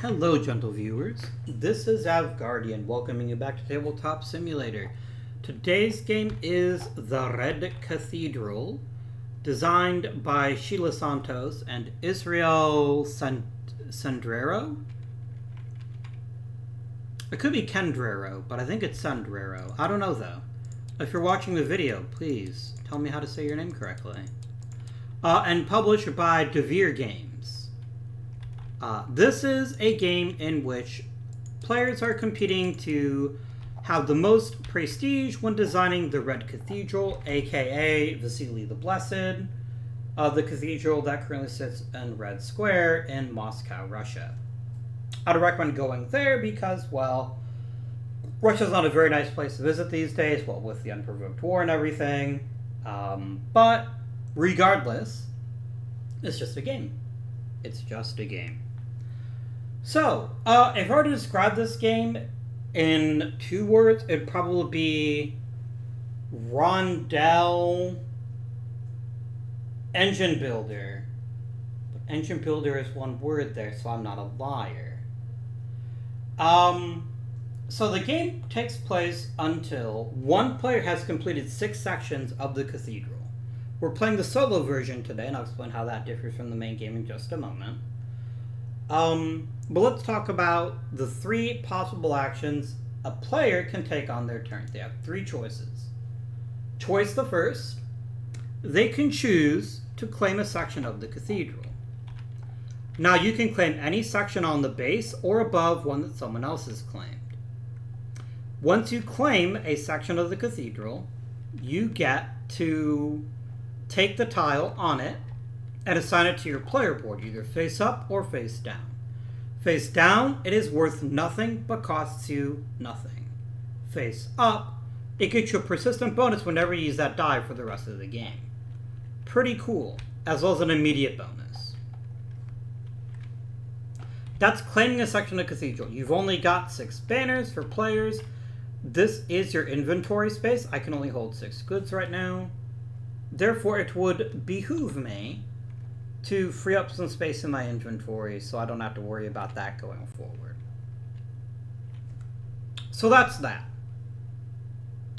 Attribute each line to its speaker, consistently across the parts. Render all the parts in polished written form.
Speaker 1: Hello, gentle viewers. This is Avgardian, welcoming you back to Tabletop Simulator. Today's game is The Red Cathedral, designed by Sheila Santos and Israel Sandrero? It could be Kendrero, but I think it's Sandrero. I don't know, though. If you're watching the video, please tell me how to say your name correctly. And published by Devir Games. This is a game in which players are competing to have the most prestige when designing the Red Cathedral, aka Vasily the Blessed, the cathedral that currently sits in Red Square in Moscow, Russia. I'd recommend going there because, well, Russia's not a very nice place to visit these days, well, with the unprovoked war and everything. But regardless, it's just a game. It's just a game. So, if I were to describe this game in 2 words, it'd probably be Rondel Engine Builder. But Engine Builder is 1 word there, so I'm not a liar. So the game takes place until 1 player has completed 6 sections of the cathedral. We're playing the solo version today, and I'll explain how that differs from the main game in just a moment. But let's talk about the 3 possible actions a player can take on their turn. They have 3 choices. Choice the first, they can choose to claim a section of the cathedral. Now you can claim any section on the base or above one that someone else has claimed. Once you claim a section of the cathedral, you get to take the tile on it and assign it to your player board, either face up or face down. Face down, it is worth nothing but costs you nothing. Face up, it gets you a persistent bonus whenever you use that die for the rest of the game. Pretty cool, as well as an immediate bonus. That's claiming a section of cathedral. You've only got 6 banners for players. This is your inventory space. I can only hold 6 goods right now. Therefore, it would behoove me to free up some space in my inventory so I don't have to worry about that going forward. So that's that.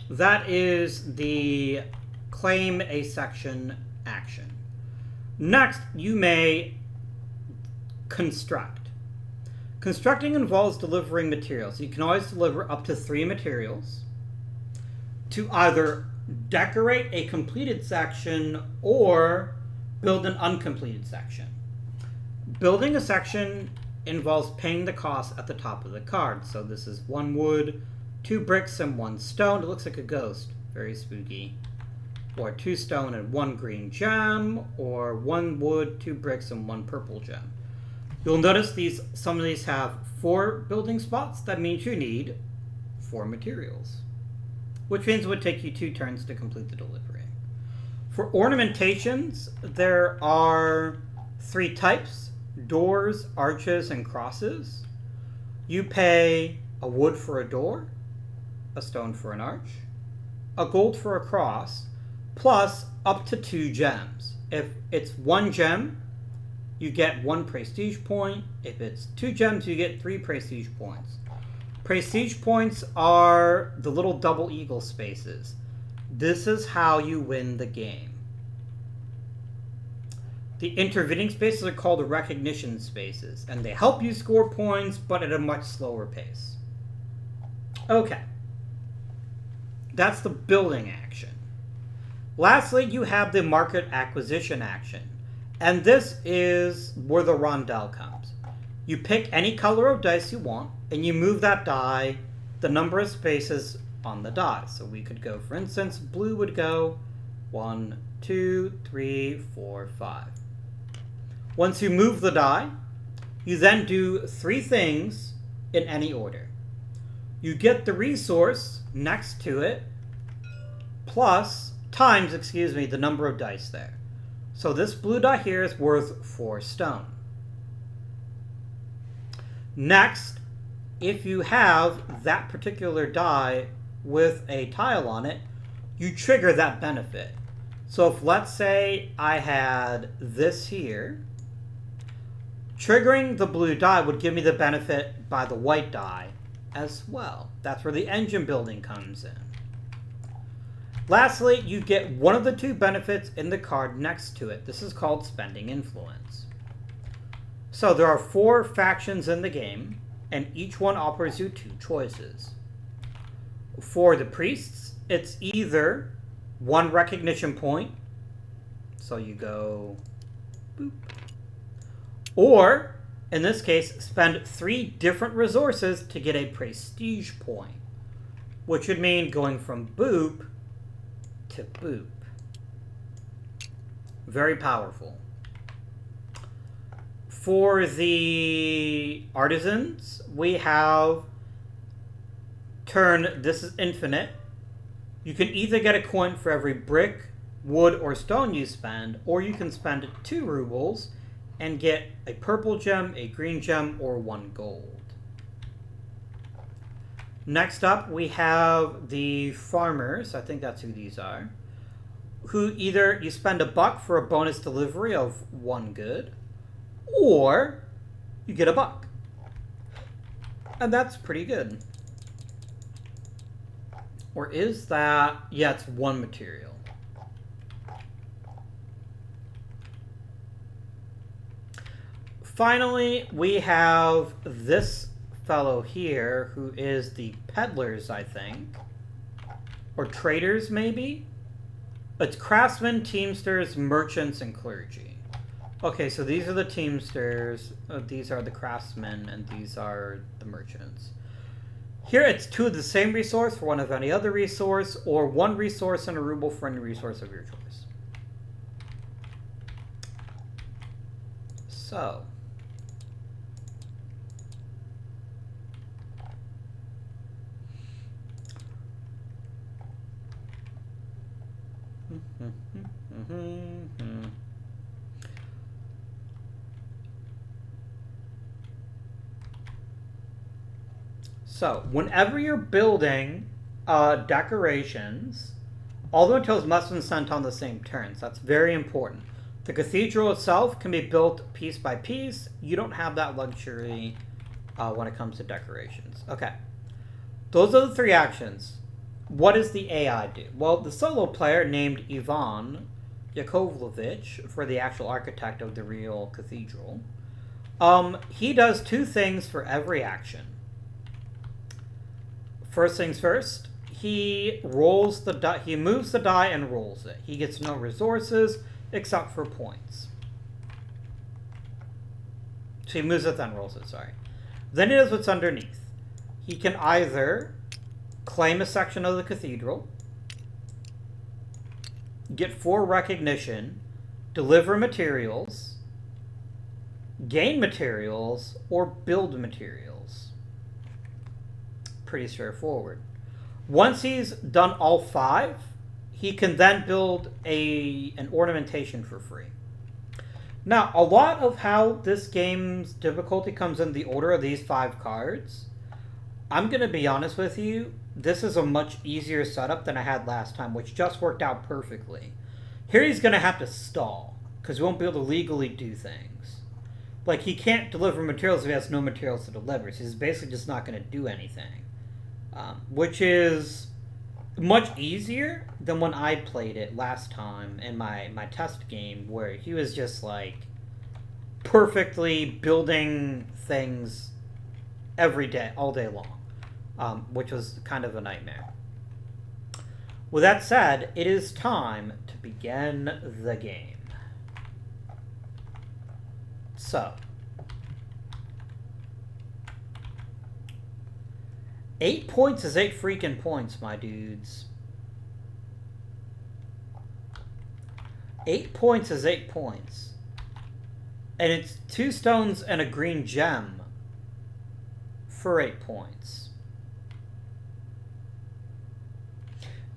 Speaker 1: That is the claim a section action. Next, you may construct. Constructing involves delivering materials. You can always deliver up to 3 materials to either decorate a completed section or build an uncompleted section. Building a section involves paying the cost at the top of the card. So this is 1 wood, 2 bricks, and 1 stone. It looks like a ghost. Very spooky. Or 2 stone and 1 green gem, or 1 wood, 2 bricks, and 1 purple gem. You'll notice some of these have 4 building spots. That means you need 4 materials, which means it would take you 2 turns to complete the delivery. For ornamentations, there are 3 types: doors, arches, and crosses. You pay a wood for a door, a stone for an arch, a gold for a cross, plus up to 2 gems. If it's 1 gem, you get 1 prestige point. If it's 2 gems, you get 3 prestige points. Prestige points are the little double eagle spaces. This is how you win the game. The intervening spaces are called recognition spaces, and they help you score points, but at a much slower pace. Okay. That's the building action. Lastly, you have the market acquisition action. And this is where the rondel comes. You pick any color of dice you want, and you move that die the number of spaces on the die. So we could go, for instance, blue would go 1, 2, 3, 4, 5. Once you move the die, you then do 3 things in any order. You get the resource next to it, times the number of dice there. So this blue die here is worth 4 stone. Next, if you have that particular die with a tile on it, you trigger that benefit. So if, let's say, I had this here, Triggering the blue die would give me the benefit by the white die as well. That's where the engine building comes in. Lastly, you get one of the two benefits in the card next to it. This is called Spending Influence. So there are 4 factions in the game, and each one offers you 2 choices. For the priests, it's either 1 recognition point, so you go boop, or, in this case, spend 3 different resources to get a prestige point, which would mean going from boop to boop. Very powerful. For the artisans, we have turn, this is infinite. You can either get a coin for every brick, wood, or stone you spend, or you can spend 2 rubles and get a purple gem, a green gem, or 1 gold. Next up, we have the farmers. I think that's who these are. Who either you spend $1 for a bonus delivery of 1 good, or you get $1. And that's pretty good. Or is that... yeah, it's 1 material. Finally, we have this fellow here, who is the Peddlers, I think. Or traders, maybe? It's craftsmen, teamsters, merchants, and clergy. Okay, so these are the teamsters, these are the craftsmen, and these are the merchants. Here it's 2 of the same resource for 1 of any other resource, or 1 resource and a ruble for any resource of your choice. So... So, whenever you're building decorations, all the materials must be sent on the same turns. That's very important. The cathedral itself can be built piece by piece. You don't have that luxury when it comes to decorations. Okay. Those are the 3 actions. What does the AI do? Well, the solo player named Ivan Yakovlevich, for the actual architect of the real cathedral, he does 2 things for every action. First things first, he rolls the die. He moves the die and rolls it. He gets no resources except for points. So he moves it, then rolls it, sorry. Then he does what's underneath. He can either claim a section of the cathedral, get 4 recognition, deliver materials, gain materials, or build materials. Pretty straightforward. Once he's done all 5, he can then build an ornamentation for free. Now, a lot of how this game's difficulty comes in the order of these 5 cards. I'm going to be honest with you, this is a much easier setup than I had last time, which just worked out perfectly. Here he's going to have to stall, because he won't be able to legally do things. Like, he can't deliver materials if he has no materials to deliver, so he's basically just not going to do anything. Which is much easier than when I played it last time in my test game, where he was just, like, perfectly building things every day, all day long, which was kind of a nightmare. With that said, it is time to begin the game. So, 8 points is 8 freaking points, my dudes. 8 points is 8 points. And it's 2 stones and a green gem for 8 points.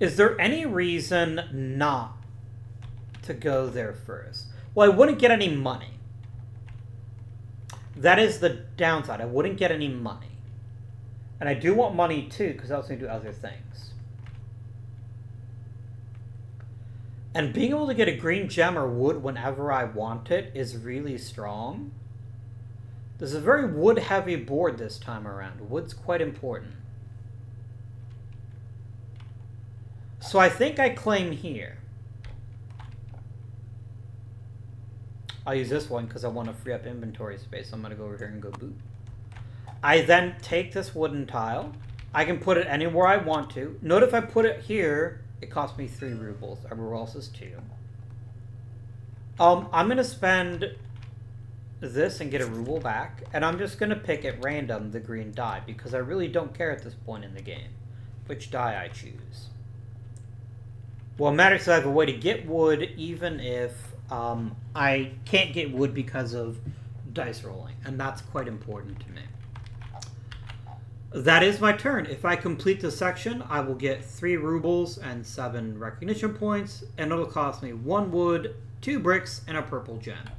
Speaker 1: Is there any reason not to go there first? Well, I wouldn't get any money. That is the downside. I wouldn't get any money. And I do want money too, because I also need to do other things. And being able to get a green gem or wood whenever I want it is really strong. This is a very wood-heavy board this time around. Wood's quite important. So I think I claim here. I'll use this one because I want to free up inventory space. I'm going to go over here and go boot. I then take this wooden tile. I can put it anywhere I want to. Note if I put it here, it costs me 3 rubles. Everywhere else is 2. I'm going to spend this and get a ruble back. And I'm just going to pick at random the green die because I really don't care at this point in the game which die I choose. Well, it matters that I have a way to get wood even if I can't get wood because of dice rolling. And that's quite important to me. That is my turn. If I complete the section, I will get 3 rubles and 7 recognition points, and it'll cost me 1 wood, 2 bricks, and a purple gem.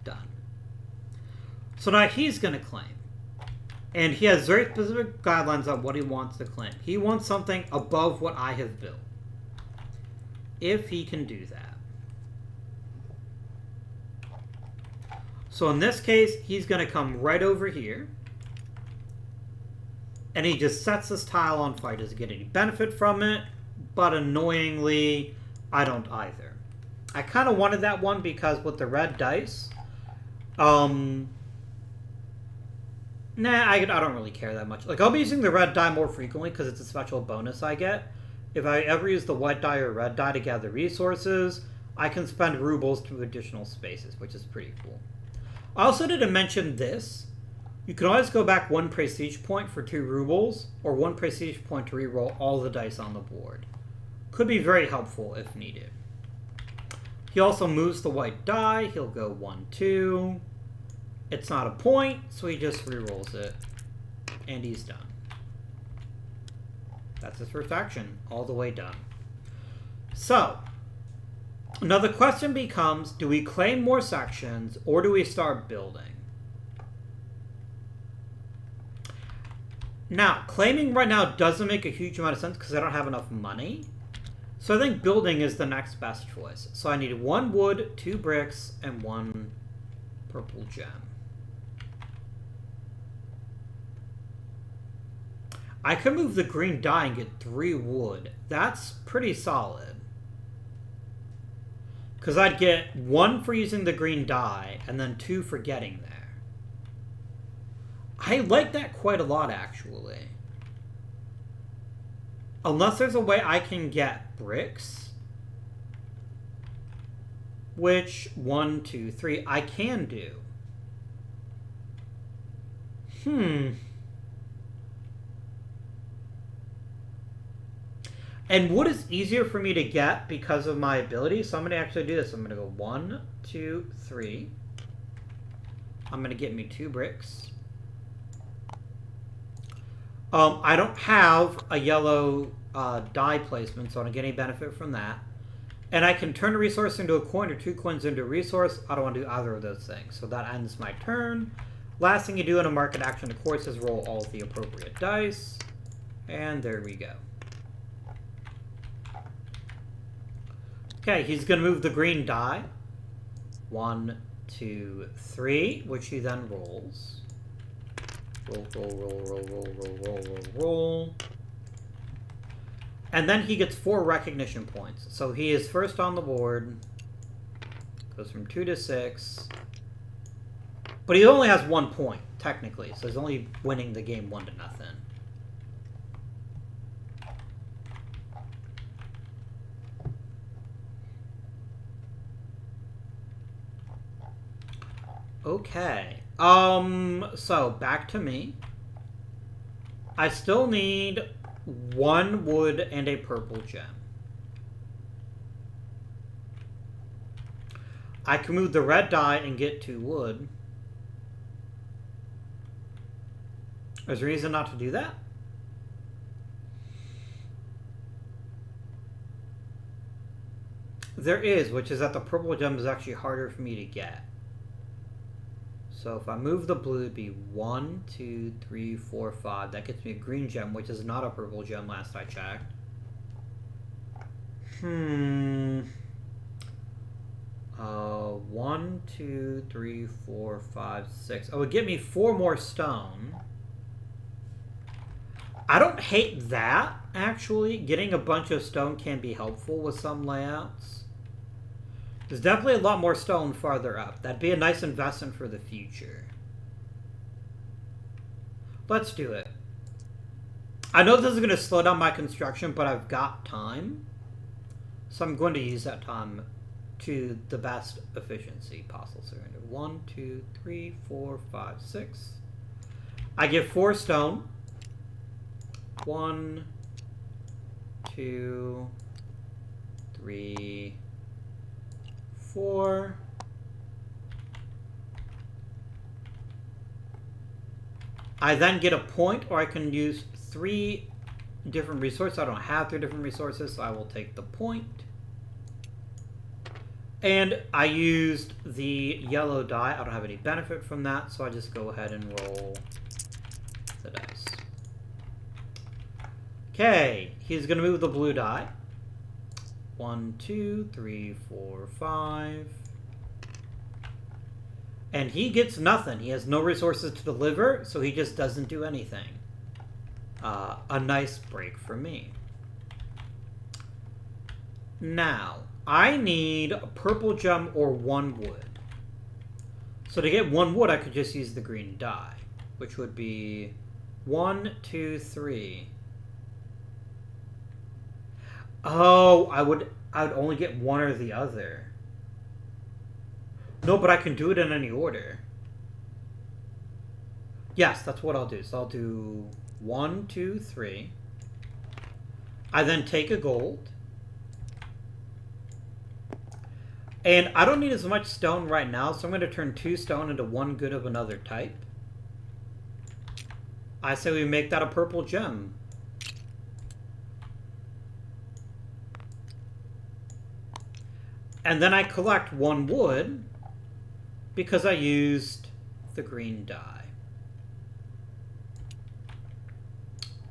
Speaker 1: Done. So now he's going to claim. And he has very specific guidelines on what he wants to claim. He wants something above what I have built. If he can do that. So in this case, he's going to come right over here. And he just sets this tile on fire. Doesn't get any benefit from it, but annoyingly, I don't either. I kind of wanted that one because with the red dice, nah, I don't really care that much. Like, I'll be using the red die more frequently because it's a special bonus I get. If I ever use the white die or red die to gather resources, I can spend rubles to additional spaces, which is pretty cool. I also didn't mention this. You can always go back 1 prestige point for 2 rubles, or 1 prestige point to reroll all the dice on the board. Could be very helpful if needed. He also moves the white die. He'll go 1, 2. It's not a point, so he just rerolls it. And he's done. That's his first action. All the way done. So, now the question becomes, do we claim more sections, or do we start building? Now, claiming right now doesn't make a huge amount of sense because I don't have enough money. So I think building is the next best choice. So I need 1 wood, 2 bricks, and 1 purple gem. I could move the green die and get 3 wood. That's pretty solid. Because I'd get 1 for using the green die, and then 2 for getting there. I like that quite a lot, actually. Unless there's a way I can get bricks. Which, 1, 2, 3, I can do. And wood is easier for me to get because of my ability, so I'm going to actually do this. I'm going to go 1, 2, 3. I'm going to get me 2 bricks. I don't have a yellow die placement, so I don't get any benefit from that. And I can turn a resource into a coin or 2 coins into a resource. I don't want to do either of those things. So that ends my turn. Last thing you do in a market action, of course, is roll all of the appropriate dice. And there we go. Okay, he's going to move the green die. 1, 2, 3, which he then rolls. Roll, roll, roll, roll, roll, roll, roll, roll, roll. And then he gets 4 recognition points. So he is first on the board. Goes from 2 to 6. But he only has 1 point, technically. So he's only winning the game 1 to nothing. Okay. So back to me. I still need 1 wood and a purple gem. I can move the red die and get 2 wood. There's a reason not to do that? There is, which is that the purple gem is actually harder for me to get. So if I move the blue, it'd be 1, 2, 3, 4, 5. That gets me a green gem, which is not a purple gem last I checked. 1, 2, 3, 4, 5, 6. Oh, it would give me 4 more stone. I don't hate that, actually. Getting a bunch of stone can be helpful with some layouts. There's definitely a lot more stone farther up. That'd be a nice investment for the future. Let's do it. I know this is going to slow down my construction, but I've got time. So I'm going to use that time to the best efficiency possible. So 1, 2, 3, 4, 5, 6. I get 4 stone. 1, 2, 3, 4. I then get a point, or I can use 3 different resources. I don't have 3 different resources, so I will take the point. And I used the yellow die. I don't have any benefit from that, so I just go ahead and roll the dice. Okay, he's going to move the blue die. 1, 2, 3, 4, 5. And he gets nothing. He has no resources to deliver, so he just doesn't do anything. A nice break for me. Now, I need a purple gem or 1 wood. So to get 1 wood, I could just use the green die, which would be 1, 2, 3. Oh, I would only get 1 or the other. No, but I can do it in any order. Yes, that's what I'll do. So I'll do 1, 2, 3. I then take a gold. And I don't need as much stone right now, so I'm going to turn 2 stone into 1 good of another type. I say we make that a purple gem. And then I collect 1 wood because I used the green dye.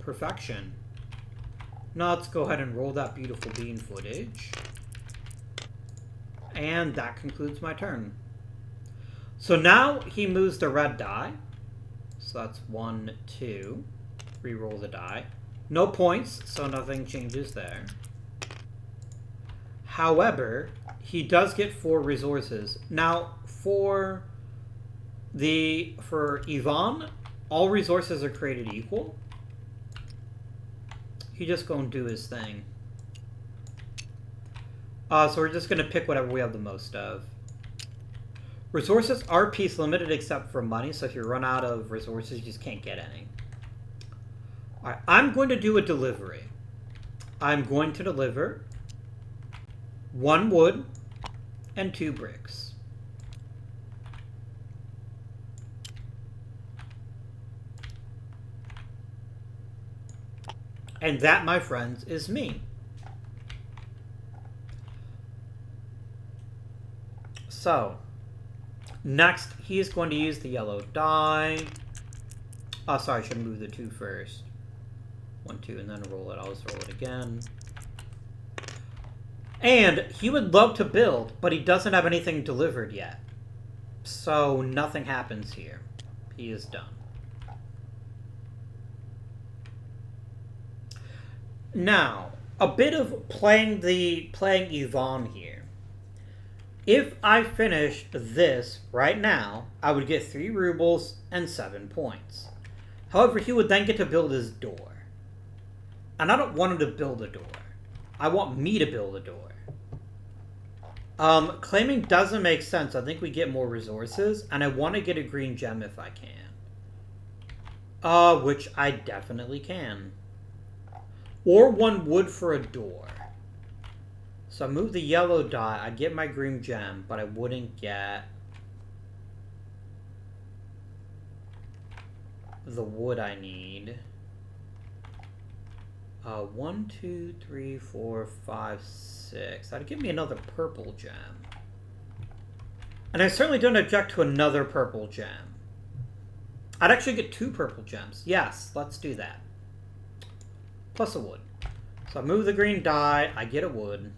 Speaker 1: Perfection. Now let's go ahead and roll that beautiful bean footage. And that concludes my turn. So now he moves the red die. So that's 1, 2. Reroll the die. No points, so nothing changes there. However, he does get 4 resources. Now, for Yvonne, all resources are created equal. He just gonna do his thing. So we're just gonna pick whatever we have the most of. Resources are piece limited except for money, so if you run out of resources, you just can't get any. Alright, I'm going to do a delivery. I'm going to deliver 1 wood and 2 bricks. And that, my friends, is me. So, next, he is going to use the yellow die. Oh, sorry, I should move the 2 first. 1, 2, and then roll it. I'll just roll it again. And he would love to build, but he doesn't have anything delivered yet. So, nothing happens here. He is done. Now, a bit of playing Yvonne here. If I finished this right now, I would get 3 rubles and 7 points. However, he would then get to build his door. And I don't want him to build a door. I want me to build a door. Claiming doesn't make sense. I think we get more resources, and I want to get a green gem if I can. Which I definitely can. Or 1 wood for a door. So I move the yellow die, I get my green gem, but I wouldn't get the wood I need. 1, 2, 3, 4, 5, 6. That'd give me another purple gem. And I certainly don't object to another purple gem. I'd actually get 2 purple gems. Yes, let's do that. Plus a wood. So I move the green die, I get a wood.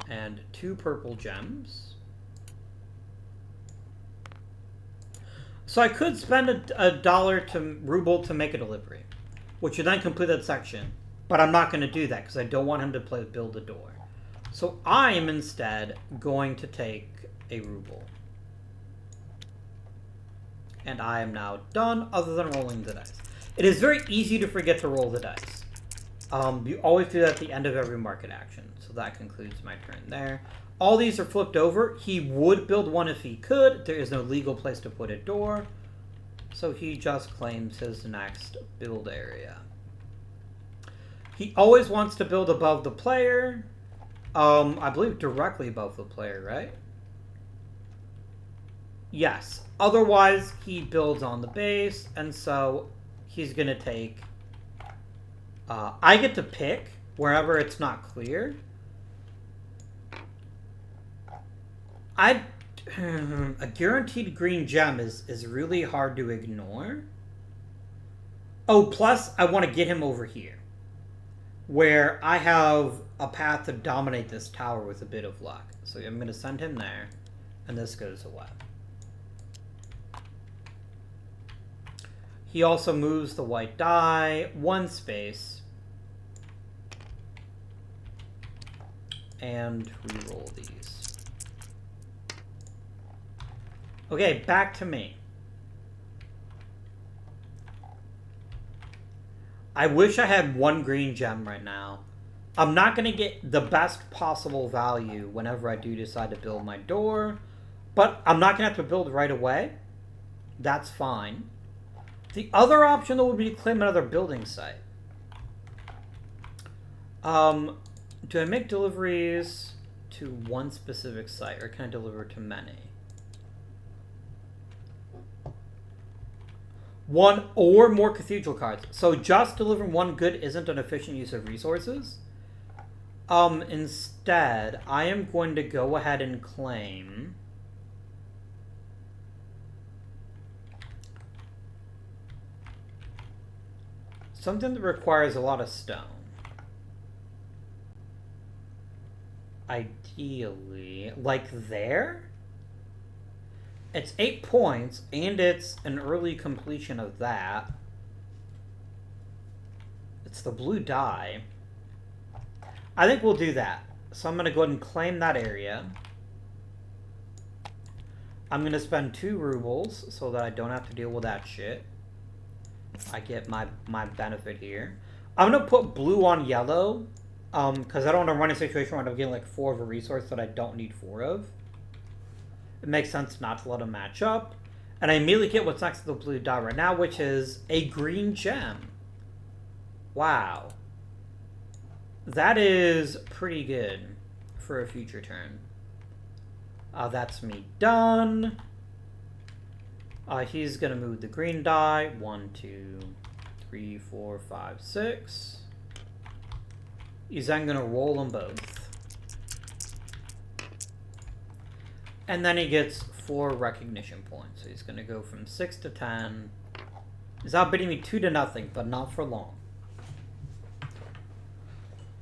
Speaker 1: and 2 purple gems. So I could spend a dollar to ruble to make a delivery, which would then complete that section. But I'm not going to do that because I don't want him to build a door. So I am instead going to take a ruble. And I am now done, other than rolling the dice. It is very easy to forget to roll the dice. You always do that at the end of every market action. So that concludes my turn there. All these are flipped over. He would build one if he could. There is no legal place to put a door. So he just claims his next build area. He always wants to build above the player. I believe directly above the player, right? Yes. Otherwise, he builds on the base, and so he's going to take... I get to pick wherever it's not clear. A guaranteed green gem is really hard to ignore. Oh, plus I want to get him over here, where I have a path to dominate this tower with a bit of luck. So I'm going to send him there, and this goes away. He also moves the white die 1 space, and reroll these. Okay, back to me. I wish I had 1 green gem right now. I'm not going to get the best possible value whenever I do decide to build my door, but I'm not going to have to build right away. That's fine. The other option, though, would be to claim another building site. Do I make deliveries to 1 specific site, or can I deliver to many? 1 or more cathedral cards. So just delivering 1 good isn't an efficient use of resources. Instead, I am going to go ahead and claim something that requires a lot of stone. Ideally, like there? It's 8 points, and it's an early completion of that. It's the blue die. I think we'll do that. So I'm going to go ahead and claim that area. I'm going to spend 2 rubles so that I don't have to deal with that shit. I get my benefit here. I'm going to put blue on yellow, because I don't want to run a situation where I'm getting like 4 of a resource that I don't need 4 of. It makes sense not to let them match up. And I immediately get what's next to the blue die right now, which is a green gem. Wow. That is pretty good for a future turn. That's me done. He's going to move the green die. 1, 2, 3, 4, 5, 6. He's then going to roll them both. And then he gets 4 recognition points. So he's going to go from 6 to 10. He's outbidding me 2 to nothing, but not for long.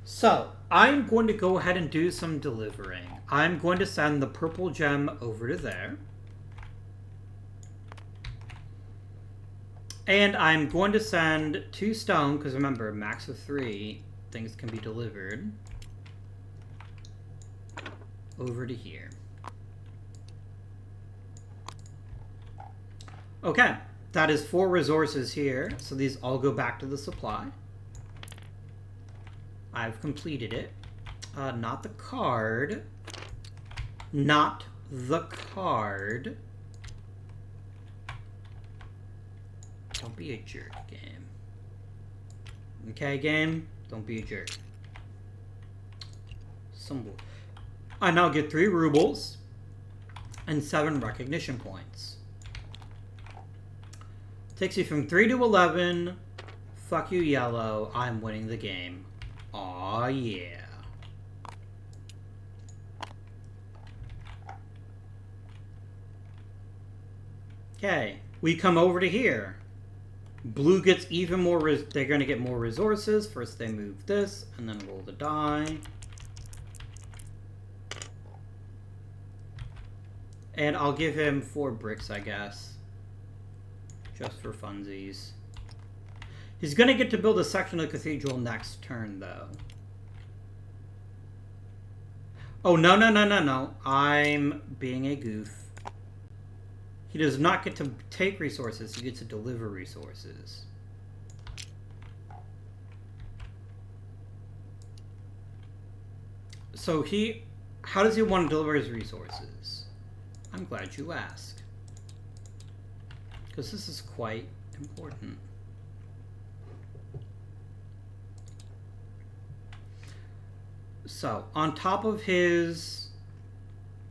Speaker 1: So, I'm going to go ahead and do some delivering. I'm going to send the purple gem over to there. And I'm going to send 2 stone, because remember, max of 3 things can be delivered, over to here. Okay, that is 4 resources here, so these all go back to the supply. I've completed it. Not the card. Not the card. Don't be a jerk, game. Okay, game? Don't be a jerk. Symbol. I now get 3 rubles and 7 recognition points. Takes you from 3 to 11. Fuck you, yellow. I'm winning the game. Aw, yeah. Okay, we come over to here. Blue gets even more, they're going to get more resources. First they move this, and then roll the die. And I'll give him 4 bricks, I guess. Just for funsies. He's going to get to build a section of the cathedral next turn, though. Oh, no, no, no, no, no. I'm being a goof. He does not get to take resources. He gets to deliver resources. So how does he want to deliver his resources? I'm glad you asked. Because this is quite important. So, on top of his...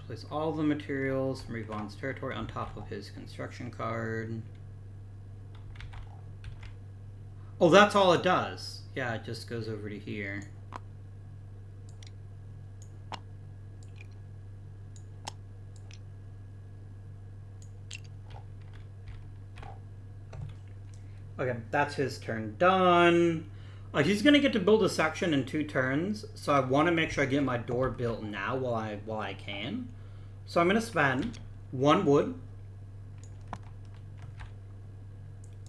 Speaker 1: place all the materials from Yvonne's territory on top of his construction card. Oh, that's all it does. Yeah, it just goes over to here. Okay, that's his turn done. He's gonna get to build a section in 2 turns, so I want to make sure I get my door built now while I can. So I'm gonna spend 1 wood,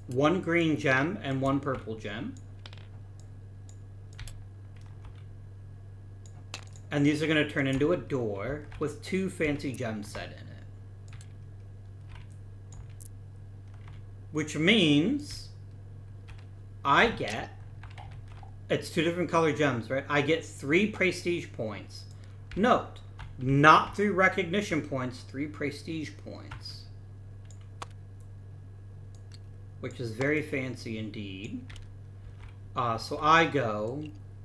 Speaker 1: 1 green gem, and 1 purple gem. And these are gonna turn into a door with 2 fancy gems set in it. Which means I get... it's 2 different color gems, right? I get 3 prestige points. Note, not 3 recognition points, 3 prestige points. Which is very fancy indeed. So I go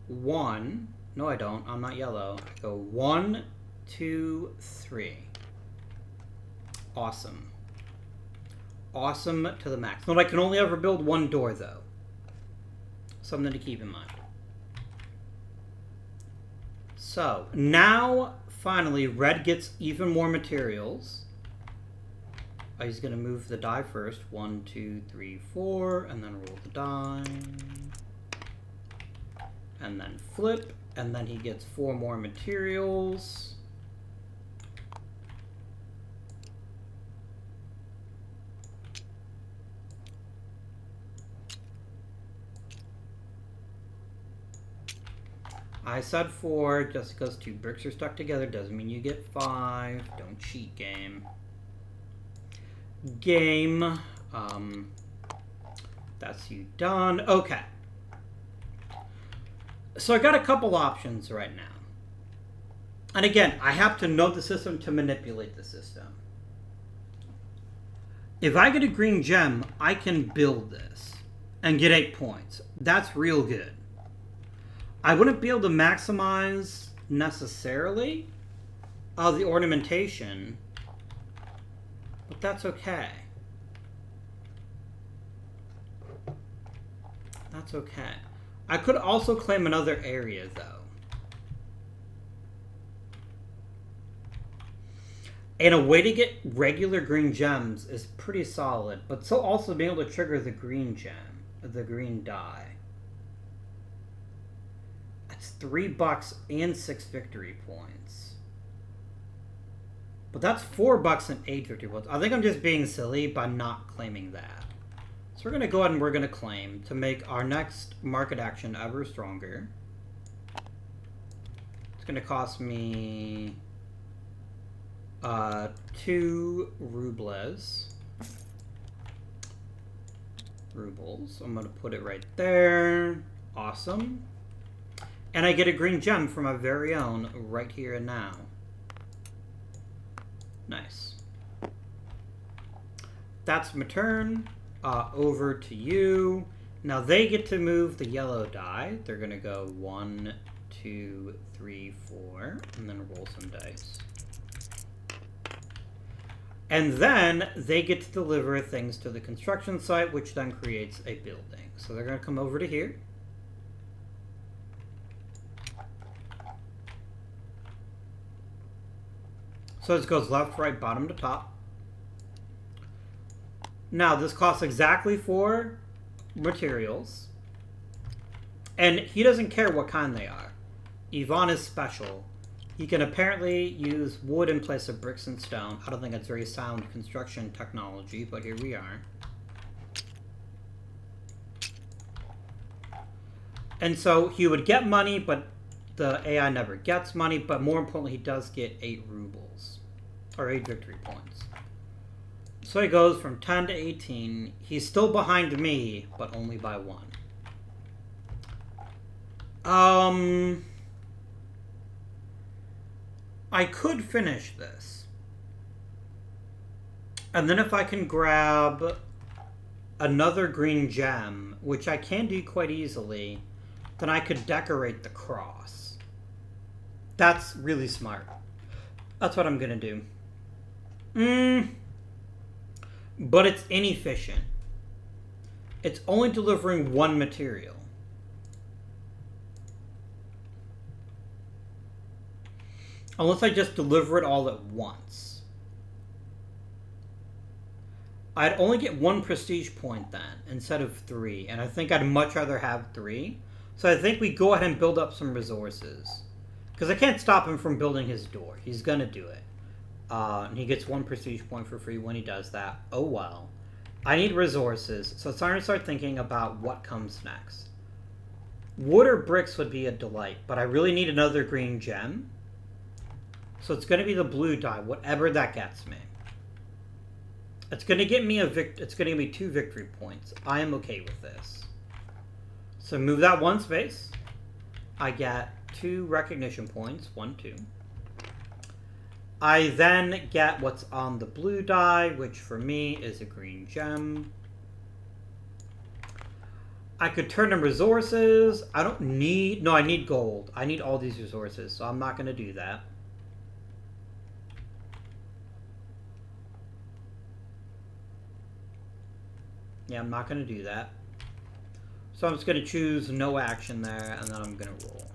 Speaker 1: 1... no, I don't. I'm not yellow. I go 1, 2, 3. Awesome. Awesome to the max. Note, I can only ever build 1 door, though. Something to keep in mind. So, now, finally, red gets even more materials. He's going to move the die first. 1, 2, 3, 4, and then roll the die. And then flip, and then he gets 4 more materials. I said 4, just because 2 bricks are stuck together doesn't mean you get 5. Don't cheat, game. Game. That's you done. Okay. So I got a couple options right now. And again, I have to know the system to manipulate the system. If I get a green gem, I can build this and get 8 points. That's real good. I wouldn't be able to maximize necessarily the ornamentation, but that's okay. That's okay. I could also claim another area, though. And a way to get regular green gems is pretty solid, but so also being able to trigger the green gem, the green die. That's $3 and 6 victory points. But that's $4 and 8 victory points. I think I'm just being silly by not claiming that. So we're going to go ahead and we're going to claim to make our next market action ever stronger. It's going to cost me 2 rubles. I'm going to put it right there. Awesome. And I get a green gem for my very own right here and now. Nice. That's my turn. Over to you. Now they get to move the yellow die. They're going to go 1, 2, 3, 4, and then roll some dice. And then they get to deliver things to the construction site, which then creates a building. So they're going to come over to here. So this goes left, right, bottom to top. Now, this costs exactly 4 materials. And he doesn't care what kind they are. Yvonne is special. You can apparently use wood in place of bricks and stone. I don't think it's very sound construction technology, but here we are. And so he would get money, but the AI never gets money. But more importantly, he does get 8 rubles. Or 8 victory points. So he goes from 10 to 18. He's still behind me, but only by 1. I could finish this. And then if I can grab another green gem, which I can do quite easily, then I could decorate the cross. That's really smart. That's what I'm gonna do. But it's inefficient. It's only delivering 1 material. Unless I just deliver it all at once. I'd only get 1 prestige point then, instead of 3. And I think I'd much rather have 3. So I think we go ahead and build up some resources. Because I can't stop him from building his door. He's gonna do it. And he gets 1 prestige point for free when he does that. Oh well. I need resources. So it's time to start thinking about what comes next. Wood or bricks would be a delight. But I really need another green gem. So it's going to be the blue dye, whatever that gets me. It's going to get me it's going to give me 2 victory points. I am okay with this. So move that 1 space. I get 2 recognition points. 1, 2. I then get what's on the blue dye, which for me is a green gem. I could turn in resources. I don't need... No, I need gold. I need all these resources, so I'm not going to do that. Yeah, I'm not going to do that. So I'm just going to choose no action there, and then I'm going to roll.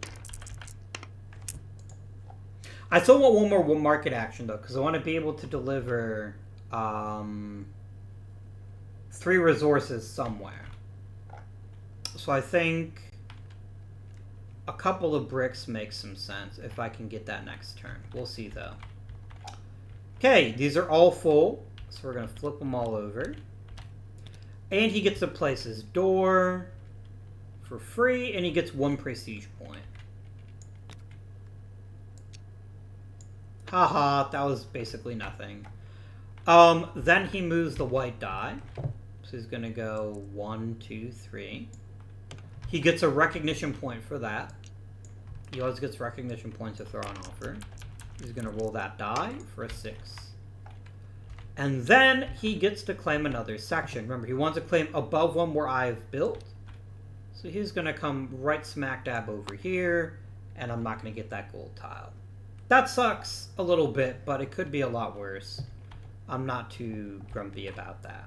Speaker 1: I still want 1 more market action, though, because I want to be able to deliver 3 resources somewhere. So I think a couple of bricks makes some sense if I can get that next turn. We'll see, though. Okay, these are all full, so we're going to flip them all over. And he gets to place his door for free, and he gets 1 prestige point. Haha, that was basically nothing. Then he moves the white die. So he's going to go 1, 2, 3. He gets a recognition point for that. He always gets recognition points if they're on offer. He's going to roll that die for a 6. And then he gets to claim another section. Remember, he wants to claim above one where I've built. So he's going to come right smack dab over here, and I'm not going to get that gold tile. That sucks a little bit, but it could be a lot worse. I'm not too grumpy about that.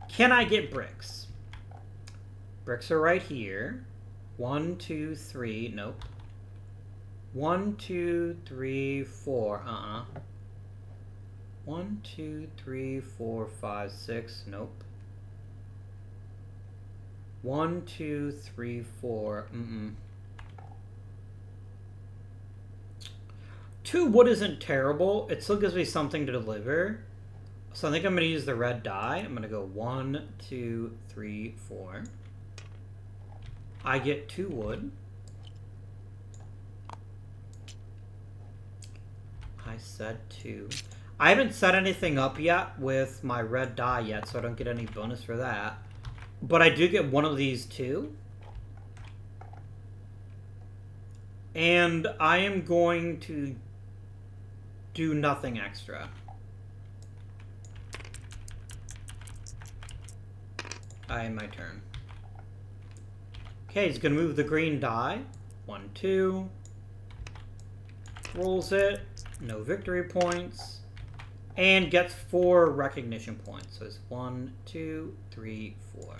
Speaker 1: Can I get bricks? Bricks are right here. 1, 2, 3. Nope. 1, 2, 3, 4. 1, 2, 3, 4, 5, 6. Nope. 1, 2, 3, 4. 2 wood isn't terrible. It still gives me something to deliver. So I think I'm going to use the red die. I'm going to go 1, 2, 3, 4. I get 2 wood. I said 2. I haven't set anything up yet with my red die yet, so I don't get any bonus for that. But I do get 1 of these too. And I am going to do nothing extra. My turn. Okay, he's going to move the green die. 1, 2. Rolls it. No victory points. And gets 4 recognition points. So it's 1, 2, 3, 4.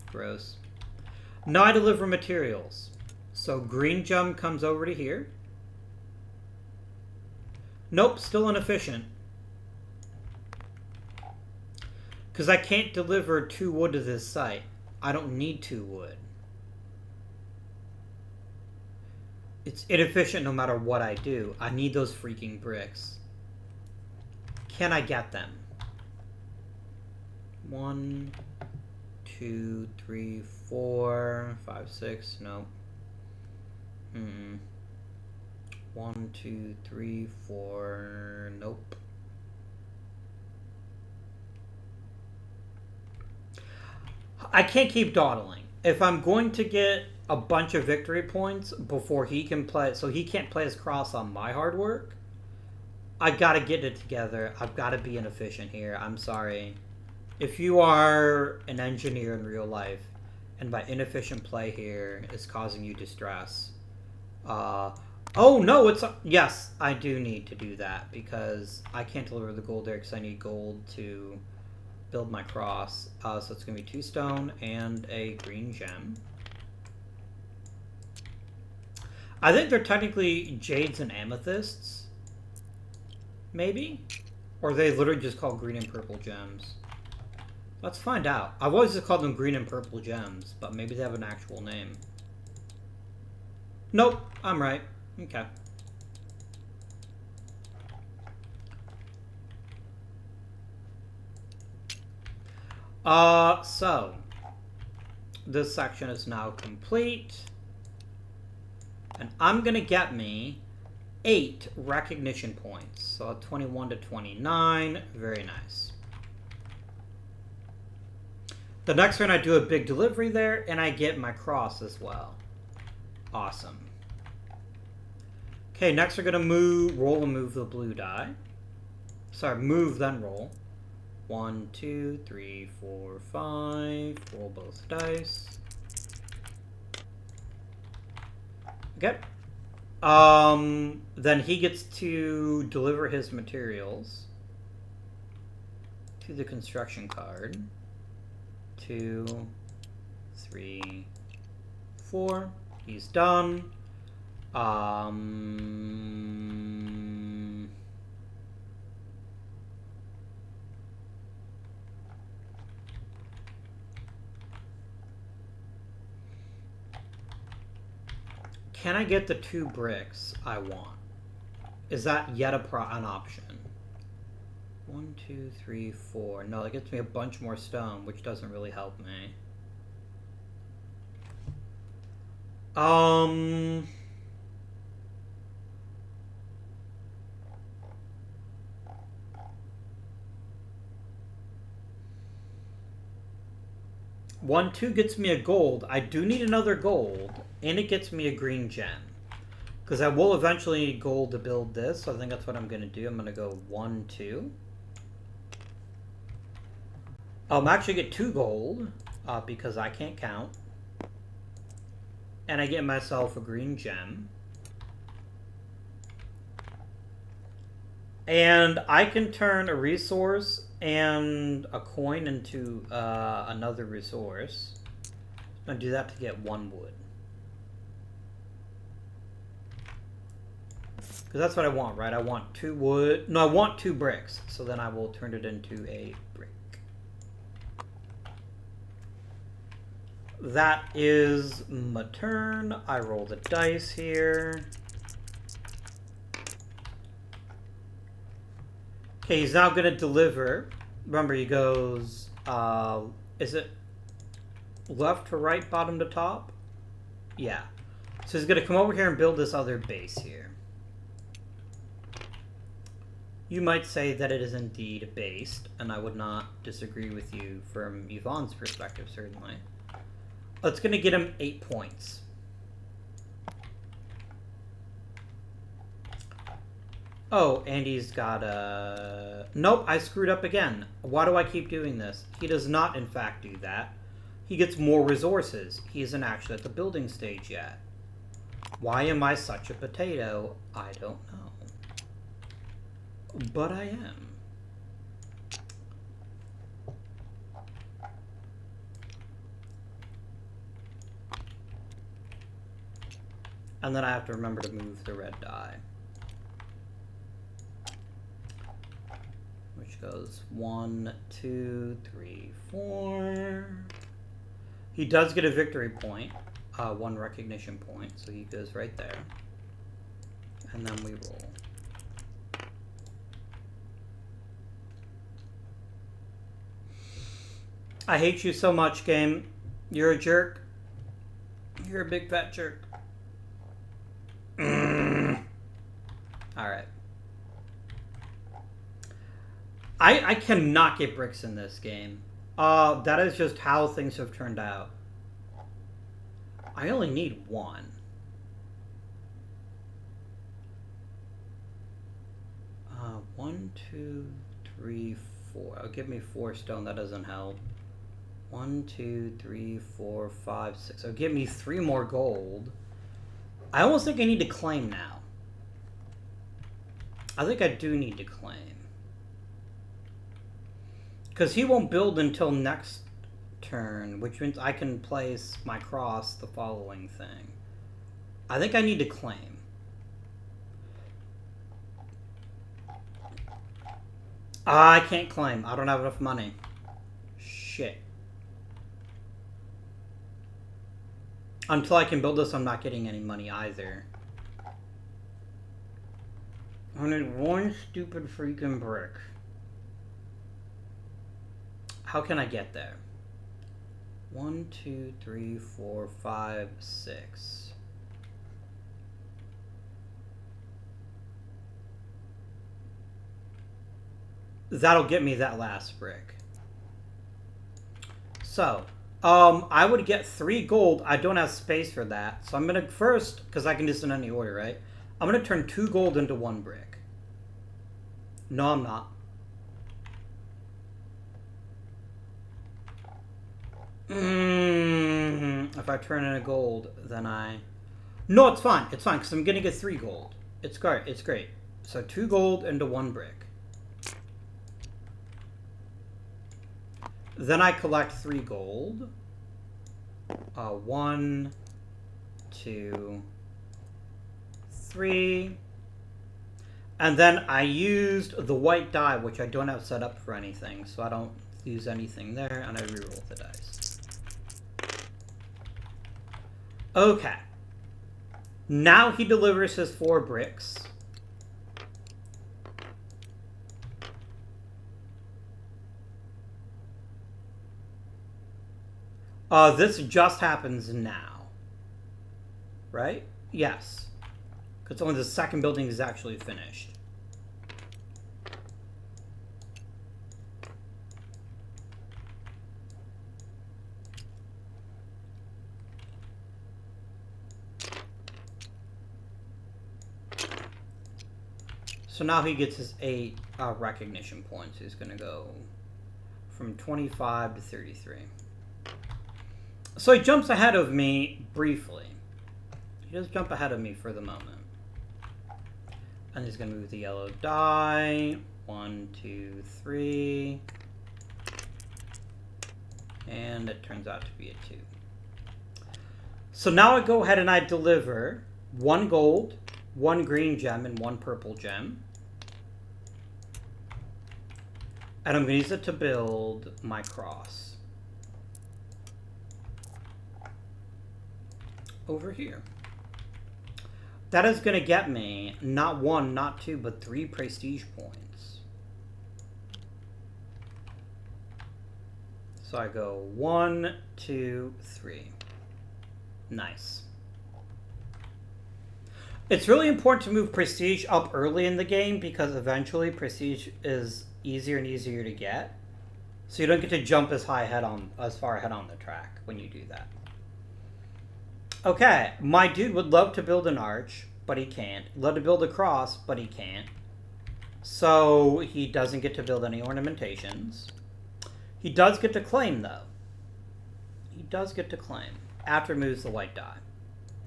Speaker 1: Gross. Now I deliver materials. So green gem comes over to here. Nope, still inefficient. Because I can't deliver 2 wood to this site. I don't need 2 wood. It's inefficient no matter what I do. I need those freaking bricks. Can I get them? 1, 2, 3, 4, 5, 6. No. 1, 2, 3, 4. Nope. I can't keep dawdling. If I'm going to get a bunch of victory points before he can play, so he can't play his cross on my hard work, I gotta get it together. I've gotta be inefficient here. I'm sorry. If you are an engineer in real life, and by inefficient play here is causing you distress, oh no, it's yes, I do need to do that because I can't deliver the gold there because I need gold to build my cross. So it's gonna be 2 stone and a green gem. I think they're technically jades and amethysts, maybe, or are they literally just called green and purple gems? Let's find out. I've always just called them green and purple gems, but maybe they have an actual name. Nope, I'm right. Okay. So this section is now complete, and I'm gonna get me 8 recognition points. So 21 to 29, very nice. The next turn I do a big delivery there, and I get my cross as well. Awesome. Okay, next we're gonna roll and move the blue die. Sorry, move then roll. 1, 2, 3, 4, 5. Roll both dice. Okay. Then he gets to deliver his materials to the construction card. 2, 3, 4. He's done. Can I get the 2 bricks I want? Is that yet an option? 1, 2, 3, 4. No, that gets me a bunch more stone, which doesn't really help me. 1, 2 gets me a gold. I do need another gold, and it gets me a green gem. Because I will eventually need gold to build this, so I think that's what I'm going to do. I'm going to go 1, 2. I'll actually get 2 gold, because I can't count. And I get myself a green gem. And I can turn a resource and a coin into another resource. I'm going to do that to get 1 wood. Because that's what I want, right? I want 2 wood. No, I want 2 bricks. So then I will turn it into a brick. That is my turn. I roll the dice here. Okay, he's now going to deliver. Remember, he goes, is it left to right, bottom to top? Yeah. So he's going to come over here and build this other base here. You might say that it is indeed based, and I would not disagree with you from Yvonne's perspective, certainly. It's going to get him 8 points. Oh, and he's got a... Nope, I screwed up again. Why do I keep doing this? He does not, in fact, do that. He gets more resources. He isn't actually at the building stage yet. Why am I such a potato? I don't know. But I am. And then I have to remember to move the red die. Which goes 1, 2, 3, 4. He does get a victory point. 1 recognition point, so he goes right there. And then we roll. I hate you so much, game. You're a jerk. You're a big fat jerk. Alright. I cannot get bricks in this game. That is just how things have turned out. I only need one. One, two, three, four. Oh, give me 4 stone. That doesn't help. 1, 2, 3, 4, 5, 6. Oh, give me 3 more gold. I almost think I need to claim now. I think I do need to claim. Because he won't build until next turn, which means I can place my cross the following thing. I think I need to claim. I can't claim. I don't have enough money. Shit. Until I can build this, I'm not getting any money either. I need one stupid freaking brick. How can I get there? 1, 2, 3, 4, 5, 6. That'll get me that last brick. So, I would get 3 gold. I don't have space for that. So I'm going to first, because I can do this in any order, right? I'm going to turn 2 gold into 1 brick. No, I'm not. If I turn in a gold, then I... No, it's fine. It's fine, because I'm going to get 3 gold. It's great. It's great. So 2 gold into 1 brick. Then I collect 3 gold. 1, 2, 3. And then I used the white die, which I don't have set up for anything, so I don't use anything there, and I reroll the dice. Okay. Now he delivers his 4 bricks. This just happens now. Right? Yes. Because only the second building is actually finished. So now he gets his 8 recognition points. He's going to go from 25 to 33. So he jumps ahead of me briefly. He does jump ahead of me for the moment. And he's going to move the yellow die. 1, 2, 3. And it turns out to be a 2. So now I go ahead and I deliver 1 gold, 1 green gem, and 1 purple gem. And I'm going to use it to build my cross. Over here. That is going to get me not 1, not 2, but 3 prestige points. So I go 1, 2, 3. Nice. It's really important to move prestige up early in the game because eventually prestige is easier and easier to get. So you don't get to jump as far ahead on the track when you do that. Okay, my dude would love to build an arch, but he can't. Love to build a cross, but he can't. So he doesn't get to build any ornamentations. He does get to claim, though. He does get to claim after he moves the white die.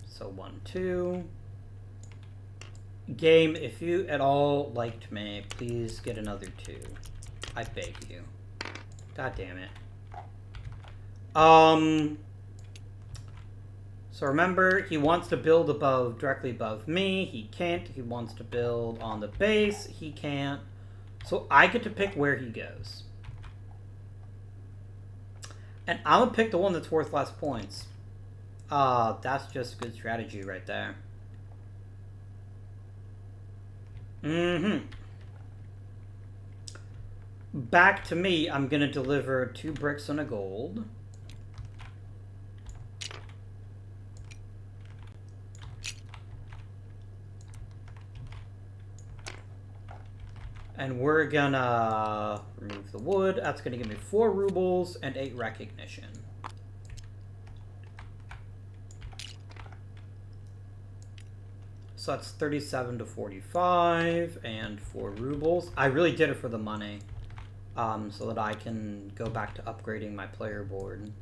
Speaker 1: So 1, 2. Game, if you at all liked me, please get another 2. I beg you. God damn it. So remember, he wants to build directly above me. He can't. He wants to build on the base. He can't. So I get to pick where he goes. And I'm going to pick the one that's worth less points. That's just good strategy right there. Mm-hmm. Back to me, I'm going to deliver 2 bricks and a gold. And we're gonna remove the wood. That's gonna give me 4 rubles and 8 recognition. So that's 37 to 45 and 4 rubles. I really did it for the money, so that I can go back to upgrading my player board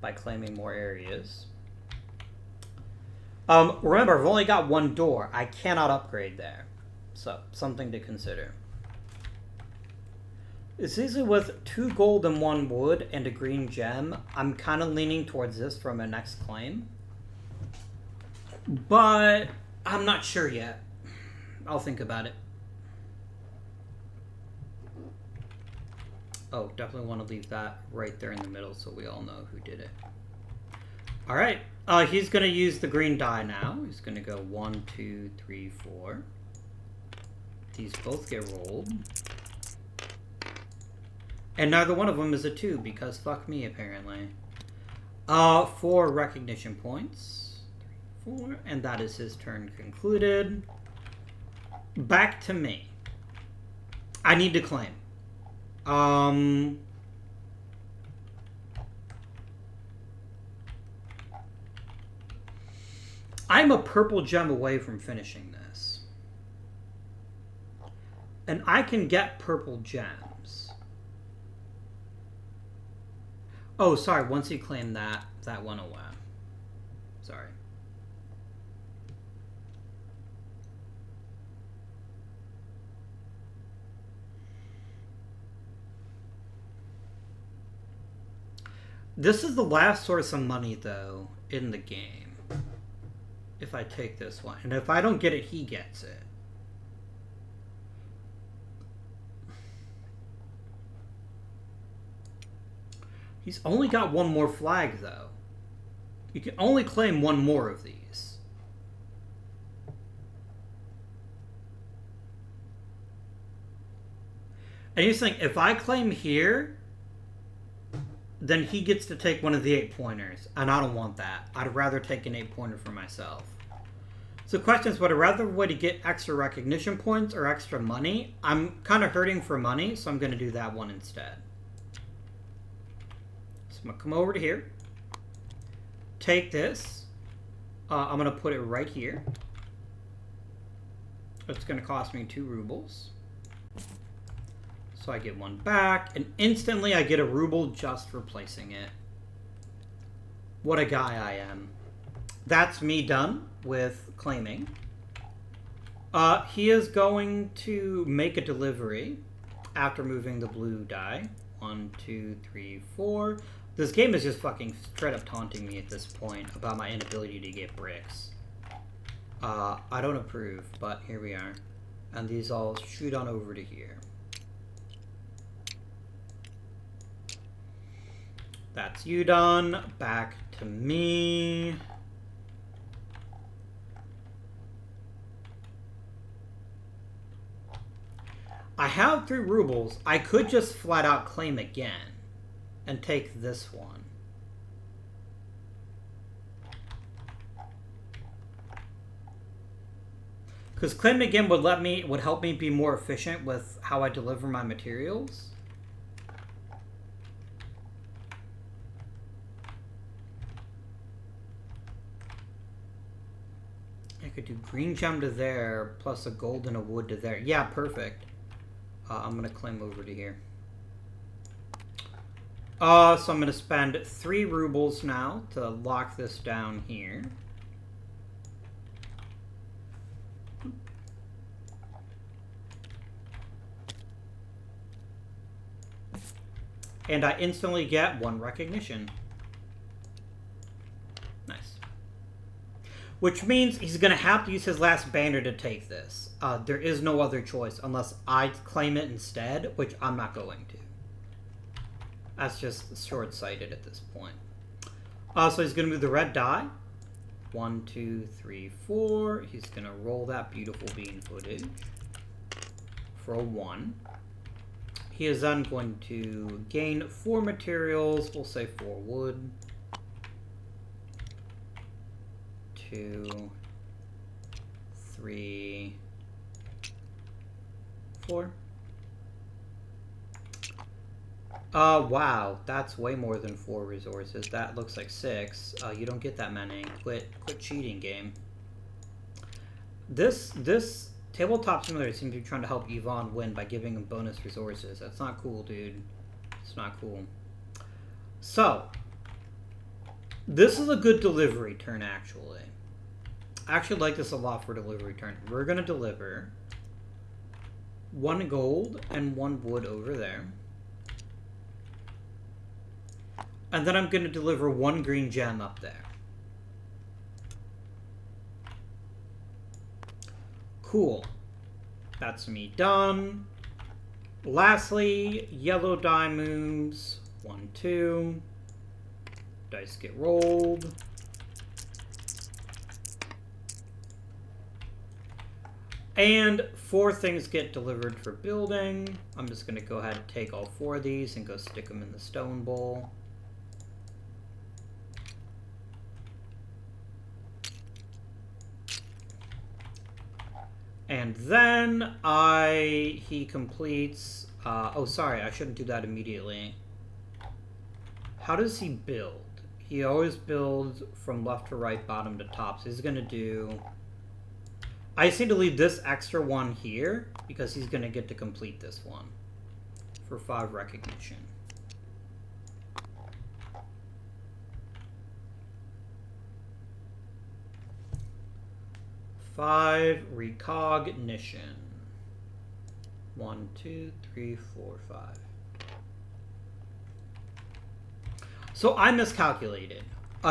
Speaker 1: by claiming more areas. Remember, I've only got 1 door. I cannot upgrade there. So, something to consider. It's easy with 2 gold and 1 wood and a green gem. I'm kind of leaning towards this for my next claim. But I'm not sure yet. I'll think about it. Oh, definitely want to leave that right there in the middle so we all know who did it. Alright, he's going to use the green die now. He's going to go 1, 2, 3, 4. These both get rolled. And neither one of them is a 2, because fuck me, apparently. 4 recognition points. 3, 4, and that is his turn concluded. Back to me. I need to claim. I'm a purple gem away from finishing this. And I can get purple gems. Oh, sorry. Once you claim that, that went away. Sorry. This is the last source of money, though, in the game. If I take this one. And if I don't get it, he gets it. He's only got 1 more flag, though. You can only claim 1 more of these. And he's saying, if I claim here, then he gets to take one of the 8-pointers. And I don't want that. I'd rather take an 8-pointer for myself. So the question is, would I rather way to get extra recognition points or extra money? I'm kind of hurting for money, so I'm going to do that one instead. So I'm going to come over to here. Take this. I'm going to put it right here. It's going to cost me 2 rubles. So I get 1 back, and instantly I get a ruble just for placing it. What a guy I am. That's me done with claiming. He is going to make a delivery after moving the blue die. 1, 2, 3, 4. This game is just fucking straight up taunting me at this point about my inability to get bricks. I don't approve, but here we are. And these all shoot on over to here. That's you done. Back to me. I have 3 rubles. I could just flat out claim again and take this one. Because claiming again would help me be more efficient with how I deliver my materials. I could do green gem to there, plus a gold and a wood to there. Yeah, perfect. I'm going to claim over to here. So I'm going to spend 3 rubles now to lock this down here. And I instantly get 1 recognition. Nice. Which means he's going to have to use his last banner to take this. There is no other choice unless I claim it instead, which I'm not going to. That's just short-sighted at this point. So he's going to move the red die. 1, 2, 3, 4. He's going to roll that beautiful bean footage. for a 1. He is then going to gain 4 materials. We'll say 4 wood. 2, 3, 4. Wow, that's way more than 4 resources. That looks like 6. You don't get that many. Quit cheating, game. This Tabletop Simulator seems to be trying to help Yvonne win by giving him bonus resources. That's not cool, dude. It's not cool. So, this is a good delivery turn, actually. I actually like this a lot for delivery turn. We're going to deliver 1 gold and 1 wood over there. And then I'm going to deliver 1 green gem up there. Cool. That's me done. Lastly, yellow die moves. 1, 2. Dice get rolled. And 4 things get delivered for building. I'm just going to go ahead and take all 4 of these and go stick them in the stone bowl. And then he completes, oh sorry, I shouldn't do that immediately. How does he build? He always builds from left to right, bottom to top. So he's gonna do, I just need to leave this extra 1 here because he's gonna get to complete this one for 5 recognition. Five recognition. 1, 2, 3, 4, 5. So I miscalculated.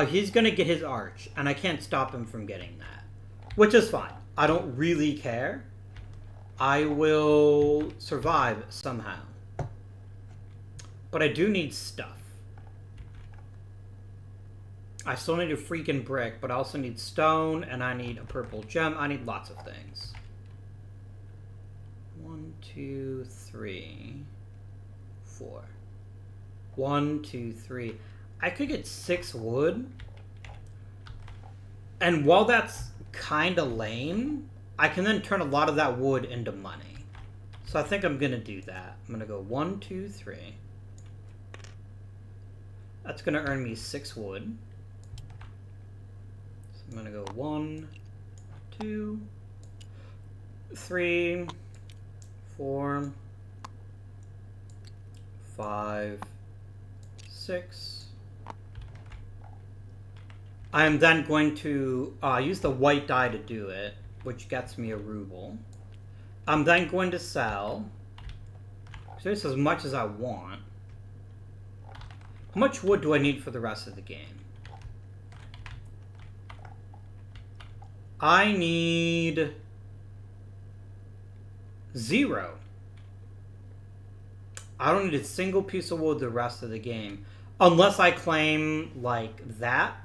Speaker 1: He's gonna get his arch, and I can't stop him from getting that, which is fine. I don't really care. I will survive somehow. But I do need stuff. I still need a freaking brick, but I also need stone, and I need a purple gem. I need lots of things. 1, 2, 3, 4. 1, 2, 3. I could get 6 wood. And while that's kind of lame, I can then turn a lot of that wood into money. So I think I'm going to do that. I'm going to go 1, 2, 3. That's going to earn me 6 wood. I'm going to go 1, 2, 3, 4, 5, 6. I am then going to use the white die to do it, which gets me a ruble. I'm then going to sell just as much as I want. How much wood do I need for the rest of the game? I need 0. I don't need a single piece of wood the rest of the game. Unless I claim, like, that.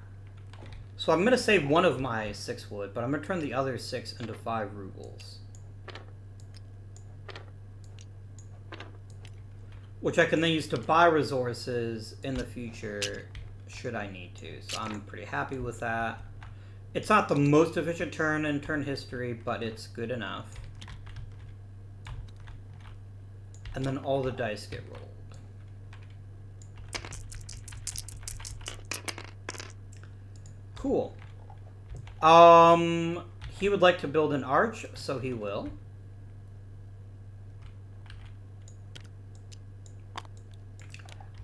Speaker 1: So I'm going to save 1 of my 6 wood, but I'm going to turn the other 6 into 5 rubles. Which I can then use to buy resources in the future, should I need to. So I'm pretty happy with that. It's not the most efficient turn in turn history, but it's good enough. And then all the dice get rolled. Cool. He would like to build an arch, so he will.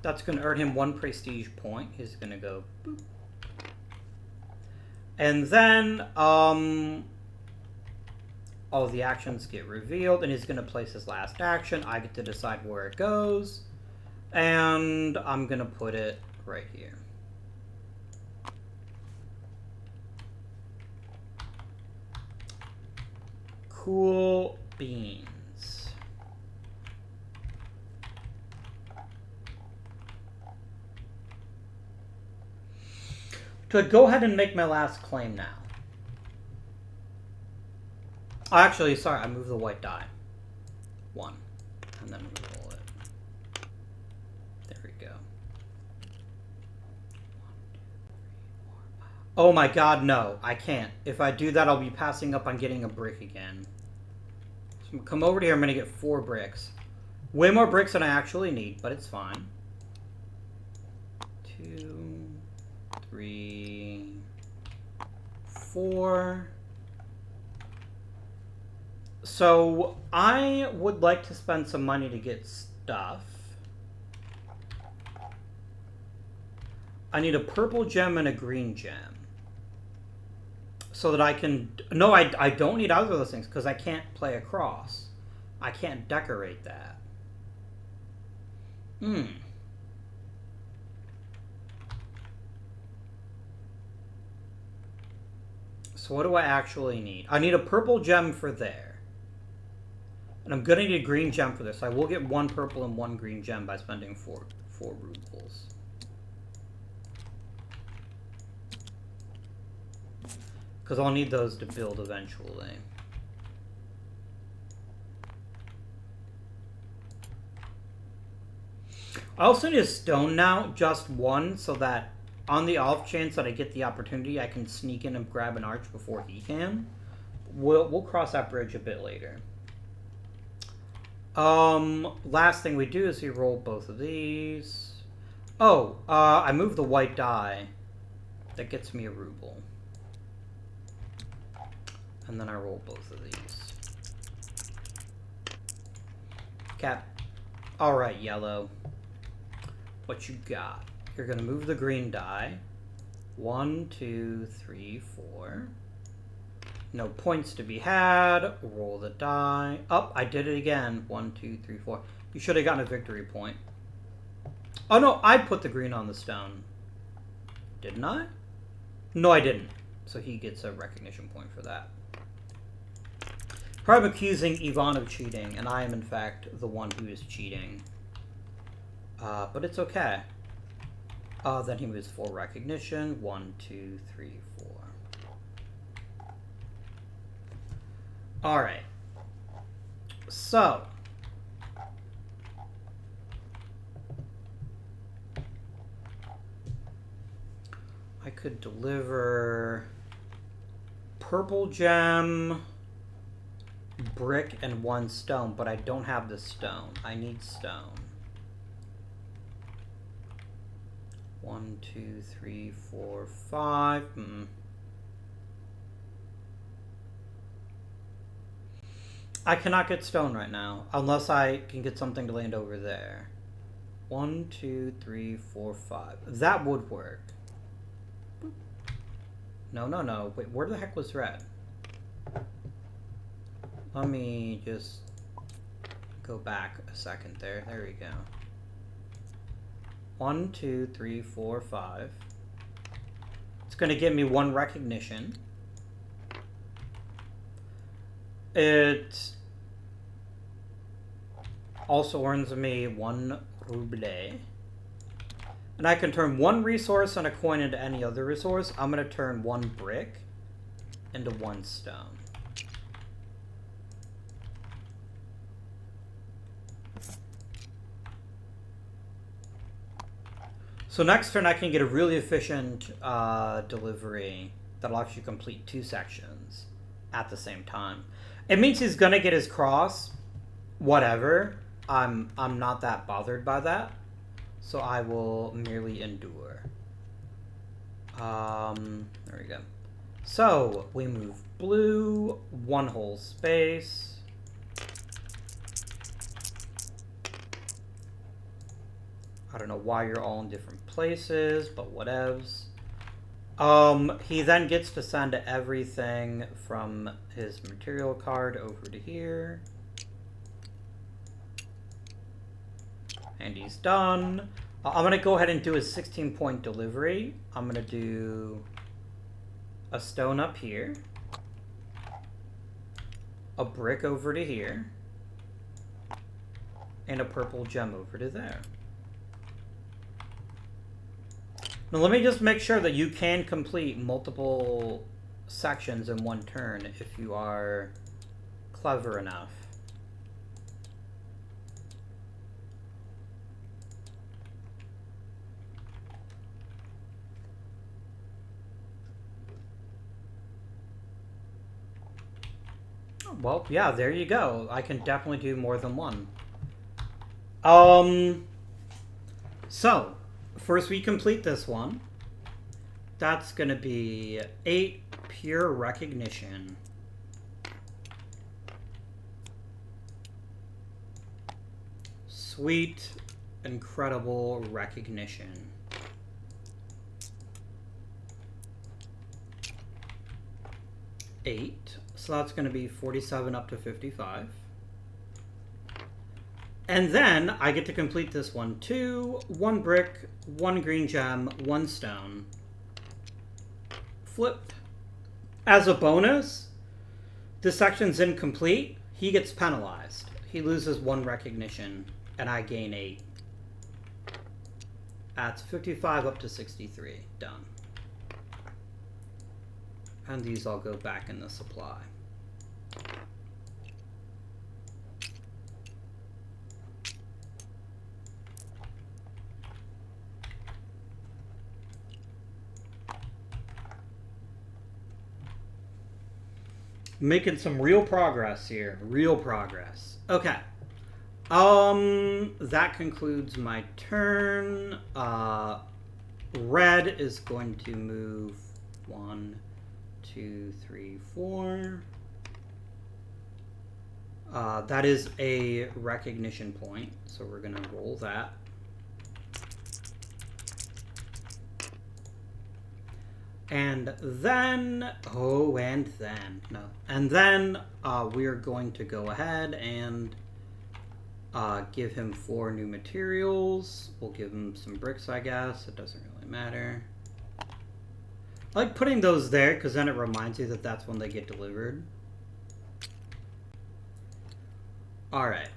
Speaker 1: That's going to earn him 1 prestige point. He's going to go boop. And then, all the actions get revealed, and he's going to place his last action. I get to decide where it goes, and I'm going to put it right here. Cool beans. To go ahead and make my last claim now. Actually, sorry, I moved the white die. 1. And then roll it. There we go. 1, 2, 3, 4, 5. Oh my god, no. I can't. If I do that, I'll be passing up on getting a brick again. So I'm gonna come over here. I'm going to get 4 bricks. Way more bricks than I actually need, but it's fine. 2, 3, 4. So I would like to spend some money to get stuff. I need a purple gem and a green gem. So that I can... No, I don't need either of those things because I can't play across. I can't decorate that. So what do I actually need? I need a purple gem for there. And I'm going to need a green gem for this. I will get 1 purple and 1 green gem by spending 4 rubles. Because I'll need those to build eventually. I also need a stone now, just 1, so that on the off chance that I get the opportunity, I can sneak in and grab an arch before he can. We'll cross that bridge a bit later. Last thing we do is we roll both of these. Oh, I move the white die. That gets me a ruble. And then I roll both of these. Cap. Alright, yellow. What you got? You're going to move the green die. 1, 2, 3, 4. No points to be had. Roll the die. Oh, I did it again. 1, 2, 3, 4. You should have gotten a victory point. Oh, no, I put the green on the stone. Didn't I? No, I didn't. So he gets a recognition point for that. I'm accusing Ivan of cheating, and I am, in fact, the one who is cheating. But it's okay. Then he moves 4 recognition. 1, 2, 3, 4. Alright. So. I could deliver purple gem, brick, and 1 stone, but I don't have the stone. I need stone. 1, 2, 3, 4, 5. I cannot get stone right now, unless I can get something to land over there. 1, 2, 3, 4, 5. That would work. No, no, no. Wait, where the heck was red? Let me just go back a second there. There we go. 1, 2, 3, 4, 5. It's going to give me 1 recognition. It also earns me 1 ruble. And I can turn 1 resource and a coin into any other resource. I'm going to turn 1 brick into 1 stone. So next turn I can get a really efficient delivery that'll actually complete 2 sections at the same time. It means he's gonna get his cross, whatever. I'm not that bothered by that, so I will merely endure. There we go. So we move blue 1 whole space. I don't know why you're all in different places, but whatevs. He then gets to send everything from his material card over to here. And he's done. I'm going to go ahead and do a 16-point delivery. I'm going to do a stone up here. A brick over to here. And a purple gem over to there. Now let me just make sure that you can complete multiple sections in 1 turn if you are clever enough. well, yeah, there you go. I can definitely do more than one. So, first we complete this one. That's going to be 8 pure recognition. Sweet, incredible recognition. So that's going to be 47 up to 55. And then I get to complete this one too. 1 brick, 1 green gem, 1 stone. Flip. As a bonus, this section's incomplete. He gets penalized. He loses 1 recognition, and I gain 8. That's 55 up to 63. Done. And these all go back in the supply. Making some real progress here. Real progress. Okay. That concludes my turn. Red is going to move 1, 2, 3, 4. That is a recognition point, so we're going to roll that. And then, we are going to go ahead and give him 4 new materials. We'll give him some bricks, I guess. It doesn't really matter. I like putting those there because then it reminds you that that's when they get delivered. Alright.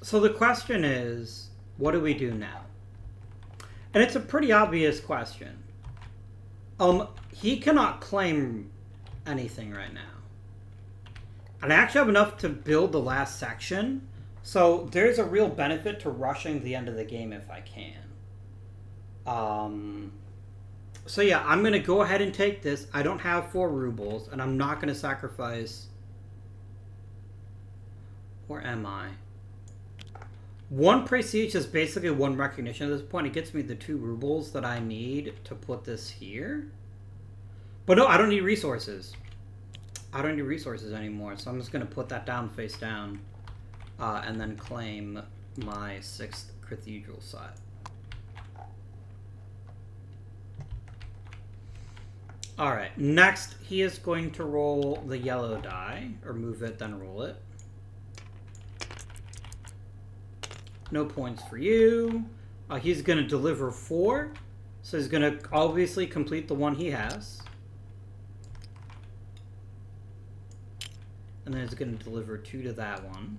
Speaker 1: So the question is, what do we do now? And it's a pretty obvious question. He cannot claim anything right now. And I actually have enough to build the last section. So there's a real benefit to rushing the end of the game if I can. So yeah, I'm going to go ahead and take this. I don't have 4 rubles, and I'm not going to sacrifice... Or am I? 1 prestige is basically 1 recognition at this point. It gets me the 2 rubles that I need to put this here. But no, I don't need resources. I don't need resources anymore, so I'm just going to put that down face down. And then claim my 6th Cathedral site. Alright, next he is going to roll the yellow die, or move it, then roll it. No points for you. He's going to deliver 4, so he's going to obviously complete the one he has. And then he's going to deliver 2 to that one.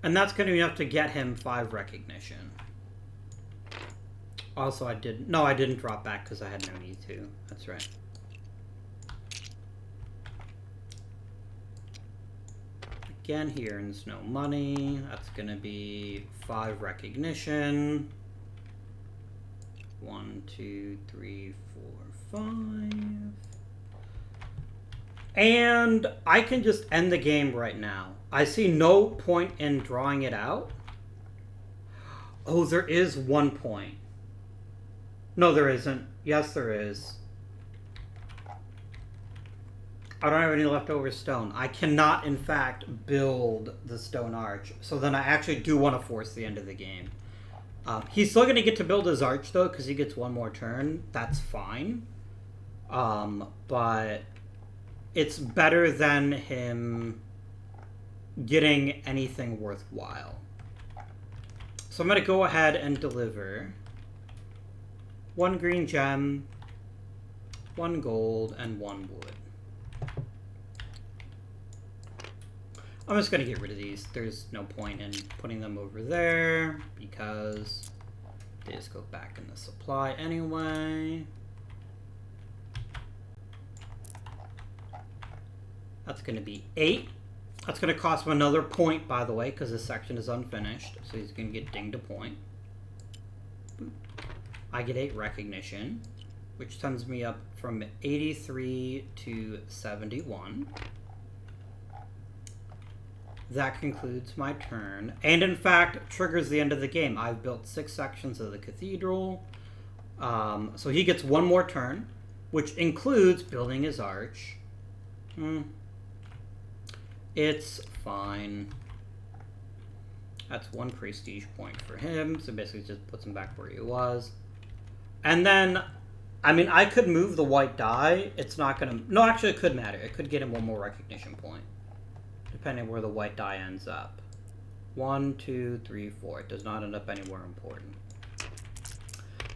Speaker 1: And that's going to be enough to get him 5 recognition. Also, I didn't drop back because I had no need to. That's right. Again, he earns no money. That's going to be 5 recognition. 1, 2, 3, 4, 5. And I can just end the game right now. I see no point in drawing it out. Oh, there is 1 point. No, there isn't. Yes, there is. I don't have any leftover stone. I cannot, in fact, build the stone arch. So then I actually do want to force the end of the game. He's still going to get to build his arch, though, because he gets 1 more turn. That's fine. But it's better than him getting anything worthwhile. So I'm going to go ahead and deliver 1 green gem, 1 gold, and 1 wood. I'm just going to get rid of these. There's no point in putting them over there because they just go back in the supply anyway. That's going to be 8. That's going to cost him another point, by the way, because this section is unfinished. So he's going to get dinged a point. I get 8 recognition, which sends me up from 83 to 71. That concludes my turn, and in fact triggers the end of the game. I've built 6 sections of the Cathedral, so he gets 1 more turn, which includes building his arch. It's fine. That's 1 prestige point for him, so basically just puts him back where he was. And then, I mean, I could move the white die. It's not gonna... No, actually, it could matter. It could get him 1 more recognition point, depending where the white die ends up. 1, 2, 3, 4. It does not end up anywhere important.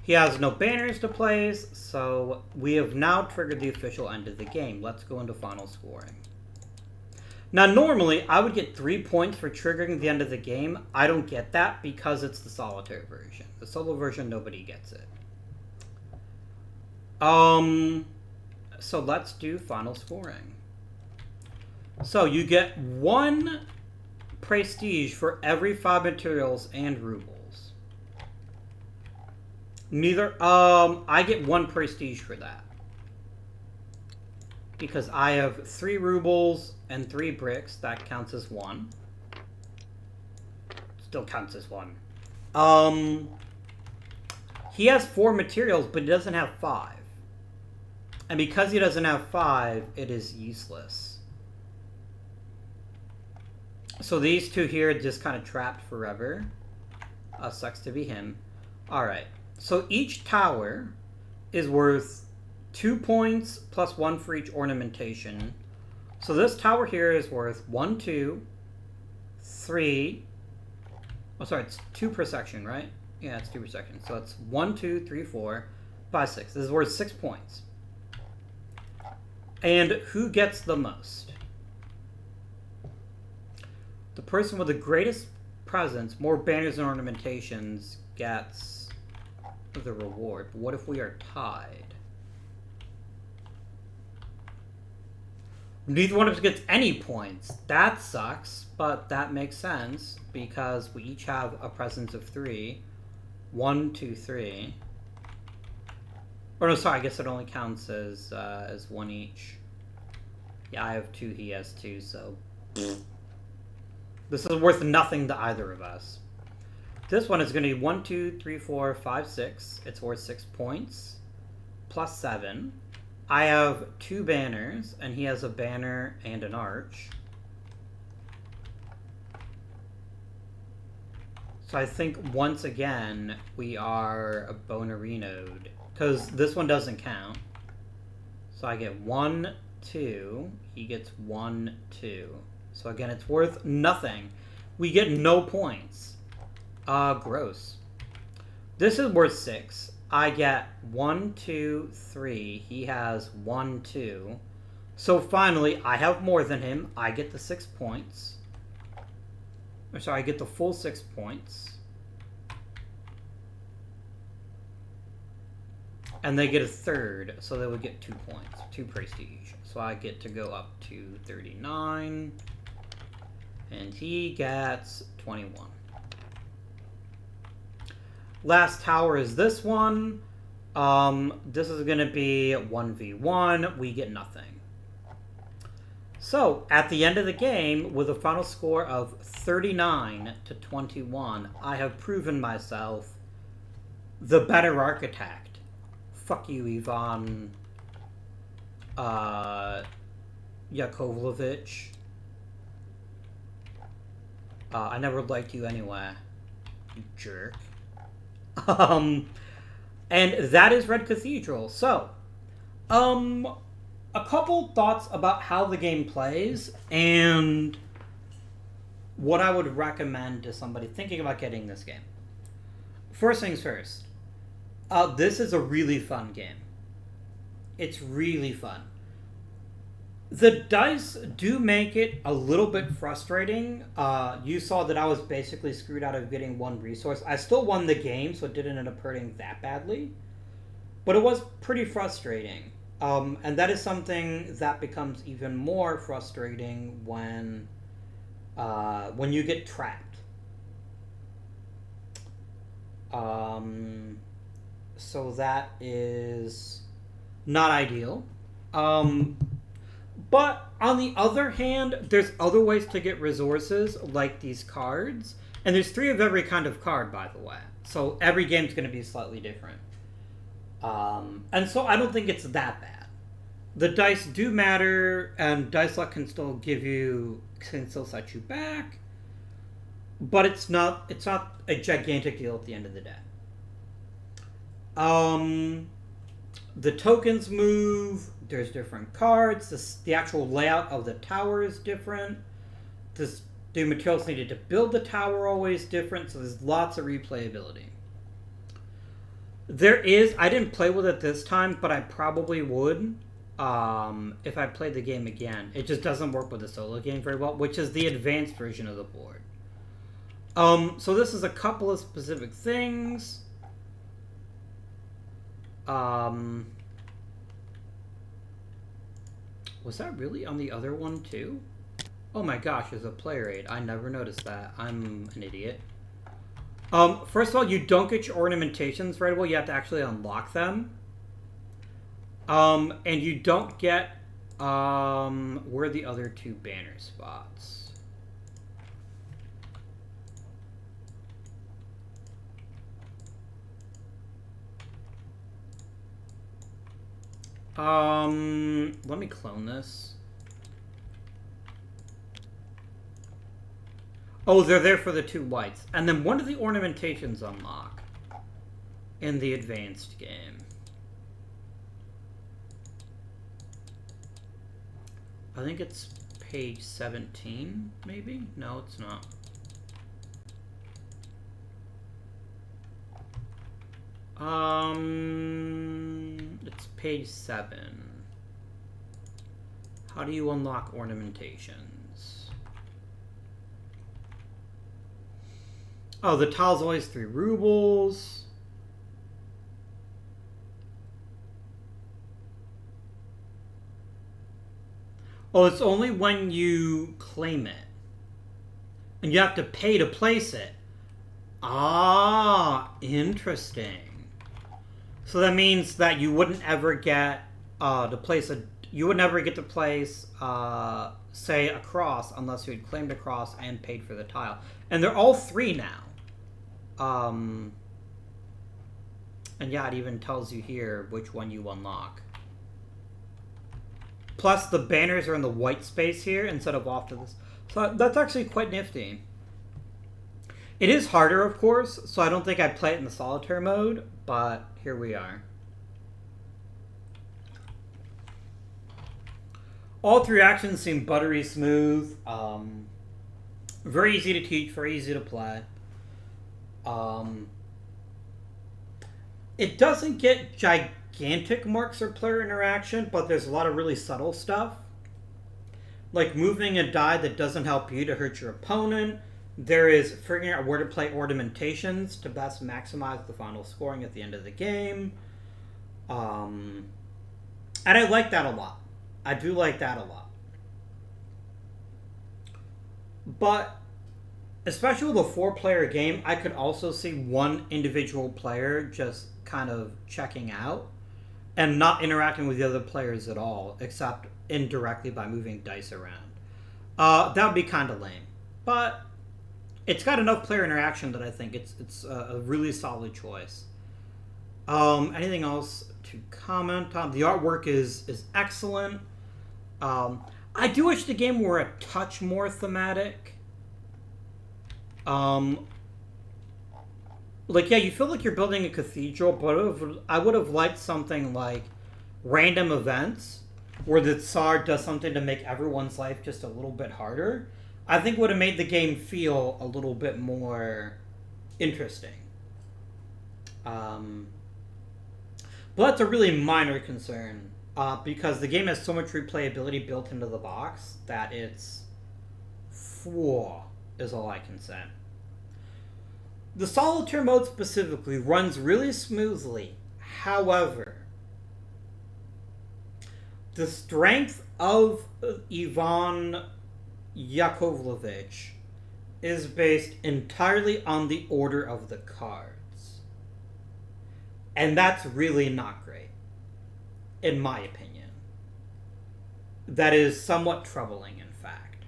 Speaker 1: He has no banners to place, so we have now triggered the official end of the game. Let's go into final scoring. Now, normally, I would get 3 points for triggering the end of the game. I don't get that because it's the solitaire version. The solo version, nobody gets it. So let's do final scoring. So you get 1 prestige for every 5 materials and rubles. I get 1 prestige for that. Because I have 3 rubles and 3 bricks. That counts as 1. Still counts as 1. He has 4 materials, but he doesn't have 5. And because he doesn't have 5, it is useless. So these 2 here are just kind of trapped forever. Sucks to be him. Alright. So each tower is worth 2 points plus 1 for each ornamentation. So this tower here is worth 1, 2, 3. Oh, sorry, it's 2 per section, right? Yeah, it's 2 per section. So it's 1, 2, 3, 4, 5, 6. This is worth 6 points. And who gets the most? The person with the greatest presence, more banners and ornamentations, gets the reward. But what if we are tied? Neither one of us gets any points. That sucks, but that makes sense because we each have a presence of 3. 1, 2, 3. Or no, sorry, I guess it only counts as 1 each. Yeah, I have 2, he has 2, so... This is worth nothing to either of us. This one is going to be 1, 2, 3, 4, 5, 6. It's worth 6 points. Plus 7. I have 2 banners, and he has a banner and an arch. So I think, once again, we are a bonarinoed. Because this one doesn't count. So I get 1, 2. He gets 1, 2. So again, it's worth nothing. We get no points. Gross. This is worth 6. I get 1, 2, 3. He has 1, 2. So finally, I have more than him. I get the 6 points. Or sorry, I get the full 6 points. And they get a third, so they would get 2 points. 2 prestige. So I get to go up to 39. And he gets 21. Last tower is this one. This is going to be 1v1. We get nothing. So, at the end of the game, with a final score of 39 to 21, I have proven myself the better architect. Fuck you, Ivan Yakovlevich. I never liked you anyway, you jerk. And that is Red Cathedral. So, a couple thoughts about how the game plays and what I would recommend to somebody thinking about getting this game. First things first, this is a really fun game. It's really fun. The dice do make it a little bit frustrating. You saw that I was basically screwed out of getting 1 resource. I still won the game, so it didn't end up hurting that badly. But it was pretty frustrating. And that is something that becomes even more frustrating when you get trapped. so that is not ideal. Um, but on the other hand, there's other ways to get resources, like these cards. And there's 3 of every kind of card, by the way. So every game's going to be slightly different. And so I don't think it's that bad. The dice do matter, and dice luck can still set you back. But it's not a gigantic deal at the end of the day. The tokens move. There's different cards. The actual layout of the tower is different. The materials needed to build the tower are always different, so there's lots of replayability. I didn't play with it this time, but I probably would if I played the game again. It just doesn't work with the solo game very well, which is the advanced version of the board. So this is a couple of specific things. Was that really on the other one too? Oh my gosh, there's a player aid. I never noticed that. I'm an idiot. First of all, you don't get your ornamentations right away. You have to actually unlock them. And you don't get... where are the other 2 banner spots? Let me clone this. Oh, they're there for the 2 whites. And then when do the ornamentations unlock in the advanced game? I think it's page 17, maybe? No, it's not. It's page 7. How do you unlock ornamentations? Oh, the tile's always 3 rubles. Oh, it's only when you claim it. And you have to pay to place it. Ah, interesting. So that means that you wouldn't ever get to place you would never get to place, say, a cross unless you had claimed a cross and paid for the tile. And they're all 3 now. And yeah, it even tells you here which one you unlock. Plus, the banners are in the white space here instead of off to this. So that's actually quite nifty. It is harder, of course, so I don't think I'd play it in the solitaire mode, but here we are. All 3 actions seem buttery smooth. Very easy to teach, very easy to play. It doesn't get gigantic marks or player interaction, but there's a lot of really subtle stuff. Like moving a die that doesn't help you to hurt your opponent. There is figuring out where to play ornamentations to best maximize the final scoring at the end of the game. And I like that a lot. I do like that a lot. But, especially with a 4-player game, I could also see one individual player just kind of checking out and not interacting with the other players at all, except indirectly by moving dice around. That would be kind of lame. But it's got enough player interaction that I think it's a really solid choice. Anything else to comment on? The artwork is excellent. I do wish the game were a touch more thematic. Like, yeah, you feel like you're building a cathedral, but I would have liked something like random events where the Tsar does something to make everyone's life just a little bit harder. I think would have made the game feel a little bit more interesting. But that's a really minor concern, because the game has so much replayability built into the box that it's... is all I can say. The solitaire mode specifically runs really smoothly. However, the strength of Ivan Yakovlevich is based entirely on the order of the cards. And that's really not great, in my opinion. That is somewhat troubling, in fact.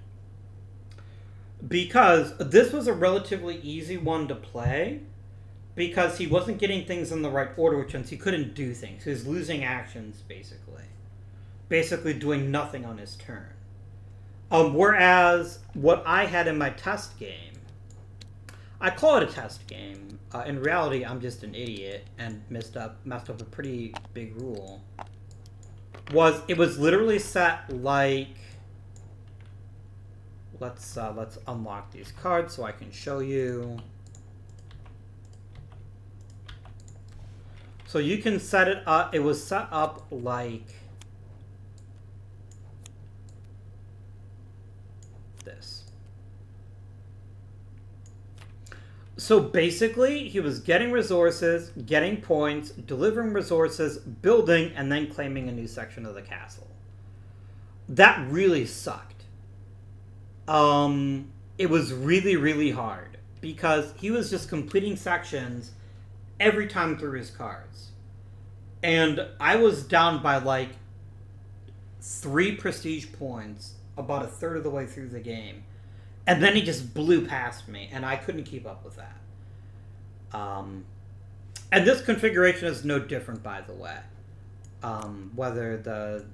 Speaker 1: Because this was a relatively easy one to play, because he wasn't getting things in the right order, which means he couldn't do things. He was losing actions, basically. Basically doing nothing on his turn. Whereas what I had in my test game, I call it a test game. In reality, I'm just an idiot and messed up a pretty big rule. It was literally set like, let's unlock these cards so I can show you. So you can set it up. It was set up like this. So basically, he was getting resources, getting points, delivering resources, building, and then claiming a new section of the castle. That really sucked. It was really, really hard because he was just completing sections every time through his cards. And I was down by like 3 prestige points about a third of the way through the game. And then he just blew past me, and I couldn't keep up with that. And this configuration is no different, by the way. Whether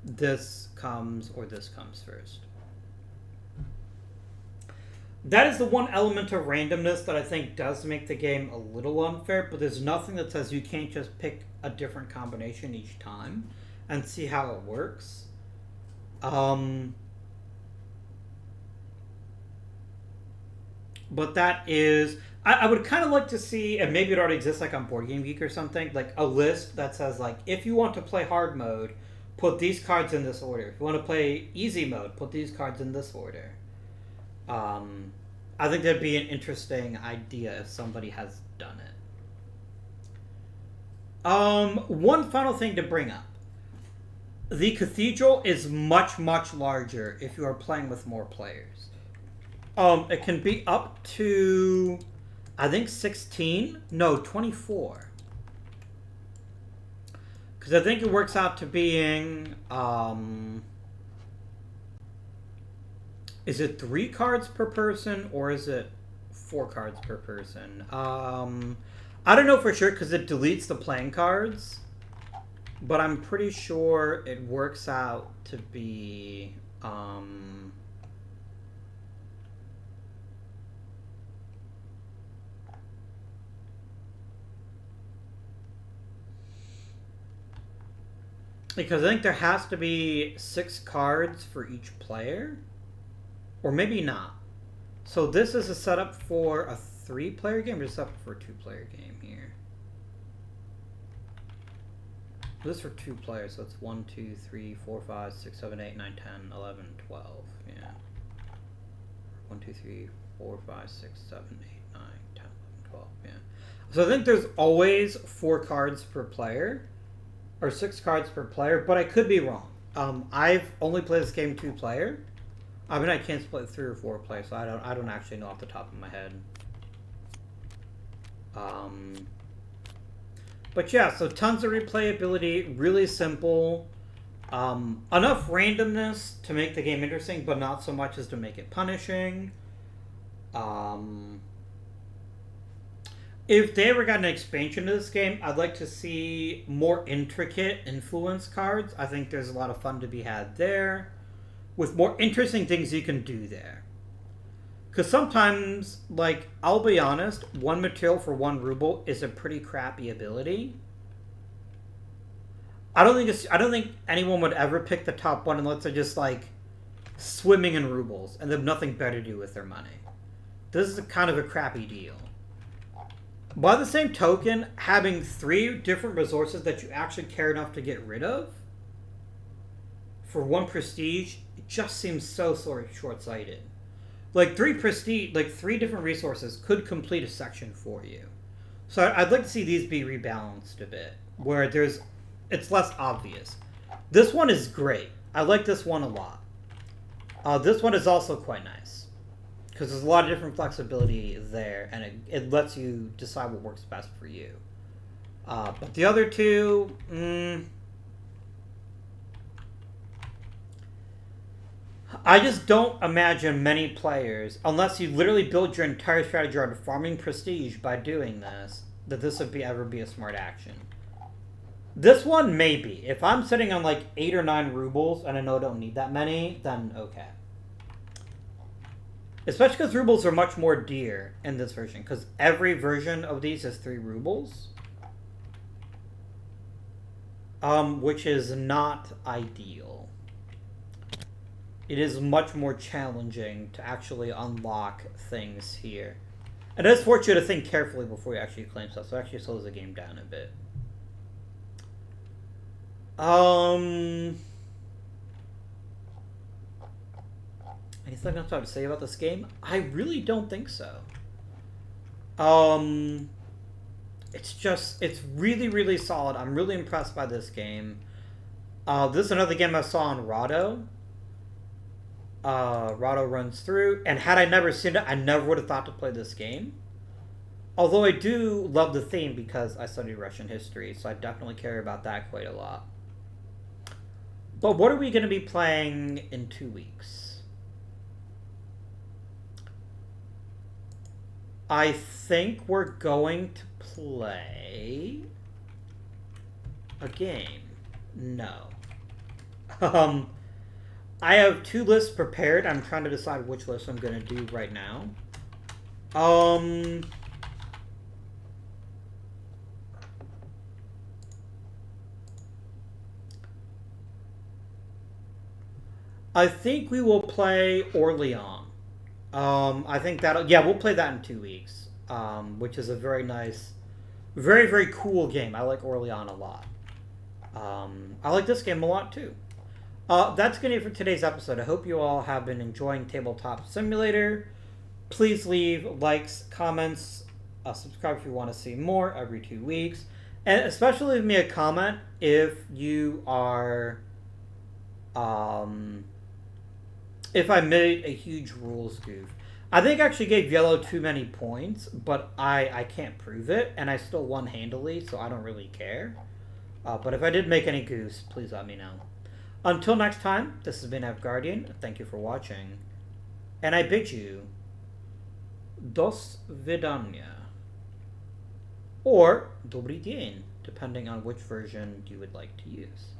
Speaker 1: this comes or this comes first. That is the one element of randomness that I think does make the game a little unfair, but there's nothing that says you can't just pick a different combination each time and see how it works. But that is... I would kind of like to see, and maybe it already exists like on Board Game Geek or something, like a list that says, like, if you want to play hard mode, put these cards in this order. If you want to play easy mode, put these cards in this order. I think that'd be an interesting idea if somebody has done it. One final thing to bring up. The Cathedral is much, much larger if you are playing with more players. It can be up to, I think 16? No, 24. Because I think it works out to being, is it 3 cards per person or is it 4 cards per person? I don't know for sure because it deletes the playing cards. But I'm pretty sure it works out to be, because I think there has to be 6 cards for each player. Or maybe not. So this is a setup for a 3-player game or a setup for a 2-player game here? This is for 2 players, so it's 1, 2, 3, 4, 5, 6, 7, 8, 9, 10, 11, 12. Yeah. 1, 2, 3, 4, 5, 6, 7, 8, 9, 10, 11, 12. Yeah. So I think there's always 4 cards per player. Or 6 cards per player, but I could be wrong. I've only played this game 2-player. I mean, I can't split 3 or 4 players, so I don't actually know off the top of my head. But yeah, so tons of replayability, really simple. Enough randomness to make the game interesting, but not so much as to make it punishing. If they ever got an expansion to this game, I'd like to see more intricate influence cards. I think there's a lot of fun to be had there, with more interesting things you can do there. Because sometimes, like, I'll be honest, 1 material for 1 ruble is a pretty crappy ability. I don't think anyone would ever pick the top one unless they're just, like, swimming in rubles and they have nothing better to do with their money. This is kind of a crappy deal. By the same token, having 3 different resources that you actually care enough to get rid of for 1 prestige, it just seems so short-sighted. Like 3 prestige, like 3 different resources could complete a section for you. So I'd like to see these be rebalanced a bit, where it's less obvious. This one is great. I like this one a lot. This one is also quite nice, because there's a lot of different flexibility there, and it lets you decide what works best for you. But the other two, I just don't imagine many players, unless you literally build your entire strategy around farming prestige by doing this, that this would ever be a smart action. This one, maybe. If I'm sitting on like 8 or 9 rubles and I know I don't need that many, then okay. Especially because rubles are much more dear in this version, because every version of these is 3 rubles. Which is not ideal. It is much more challenging to actually unlock things here. And it does force you to think carefully before you actually claim stuff, so it actually slows the game down a bit. Anything else I would say about this game? I really don't think so. It's really, really solid. I'm really impressed by this game. This is another game I saw on Rahdo. Rahdo runs through, and had I never seen it, I never would have thought to play this game. Although I do love the theme because I study Russian history, so I definitely care about that quite a lot. But what are we going to be playing in 2 weeks? I think we're going to play a game. No. I have 2 lists prepared. I'm trying to decide which list I'm going to do right now. I think we will play Orleans. I think that'll... Yeah, we'll play that in 2 weeks. Which is a very nice... Very, very cool game. I like Orleans a lot. I like this game a lot, too. That's going to be it for today's episode. I hope you all have been enjoying Tabletop Simulator. Please leave likes, comments, subscribe if you want to see more every 2 weeks. And especially leave me a comment if you are... if I made a huge rules goof. I think I actually gave yellow too many points, but I can't prove it, and I still won handily, so I don't really care. But if I did make any goofs, please let me know. Until next time, this has been Guardian. Thank you for watching, and I bid you do svidania, or dobry dzień, depending on which version you would like to use.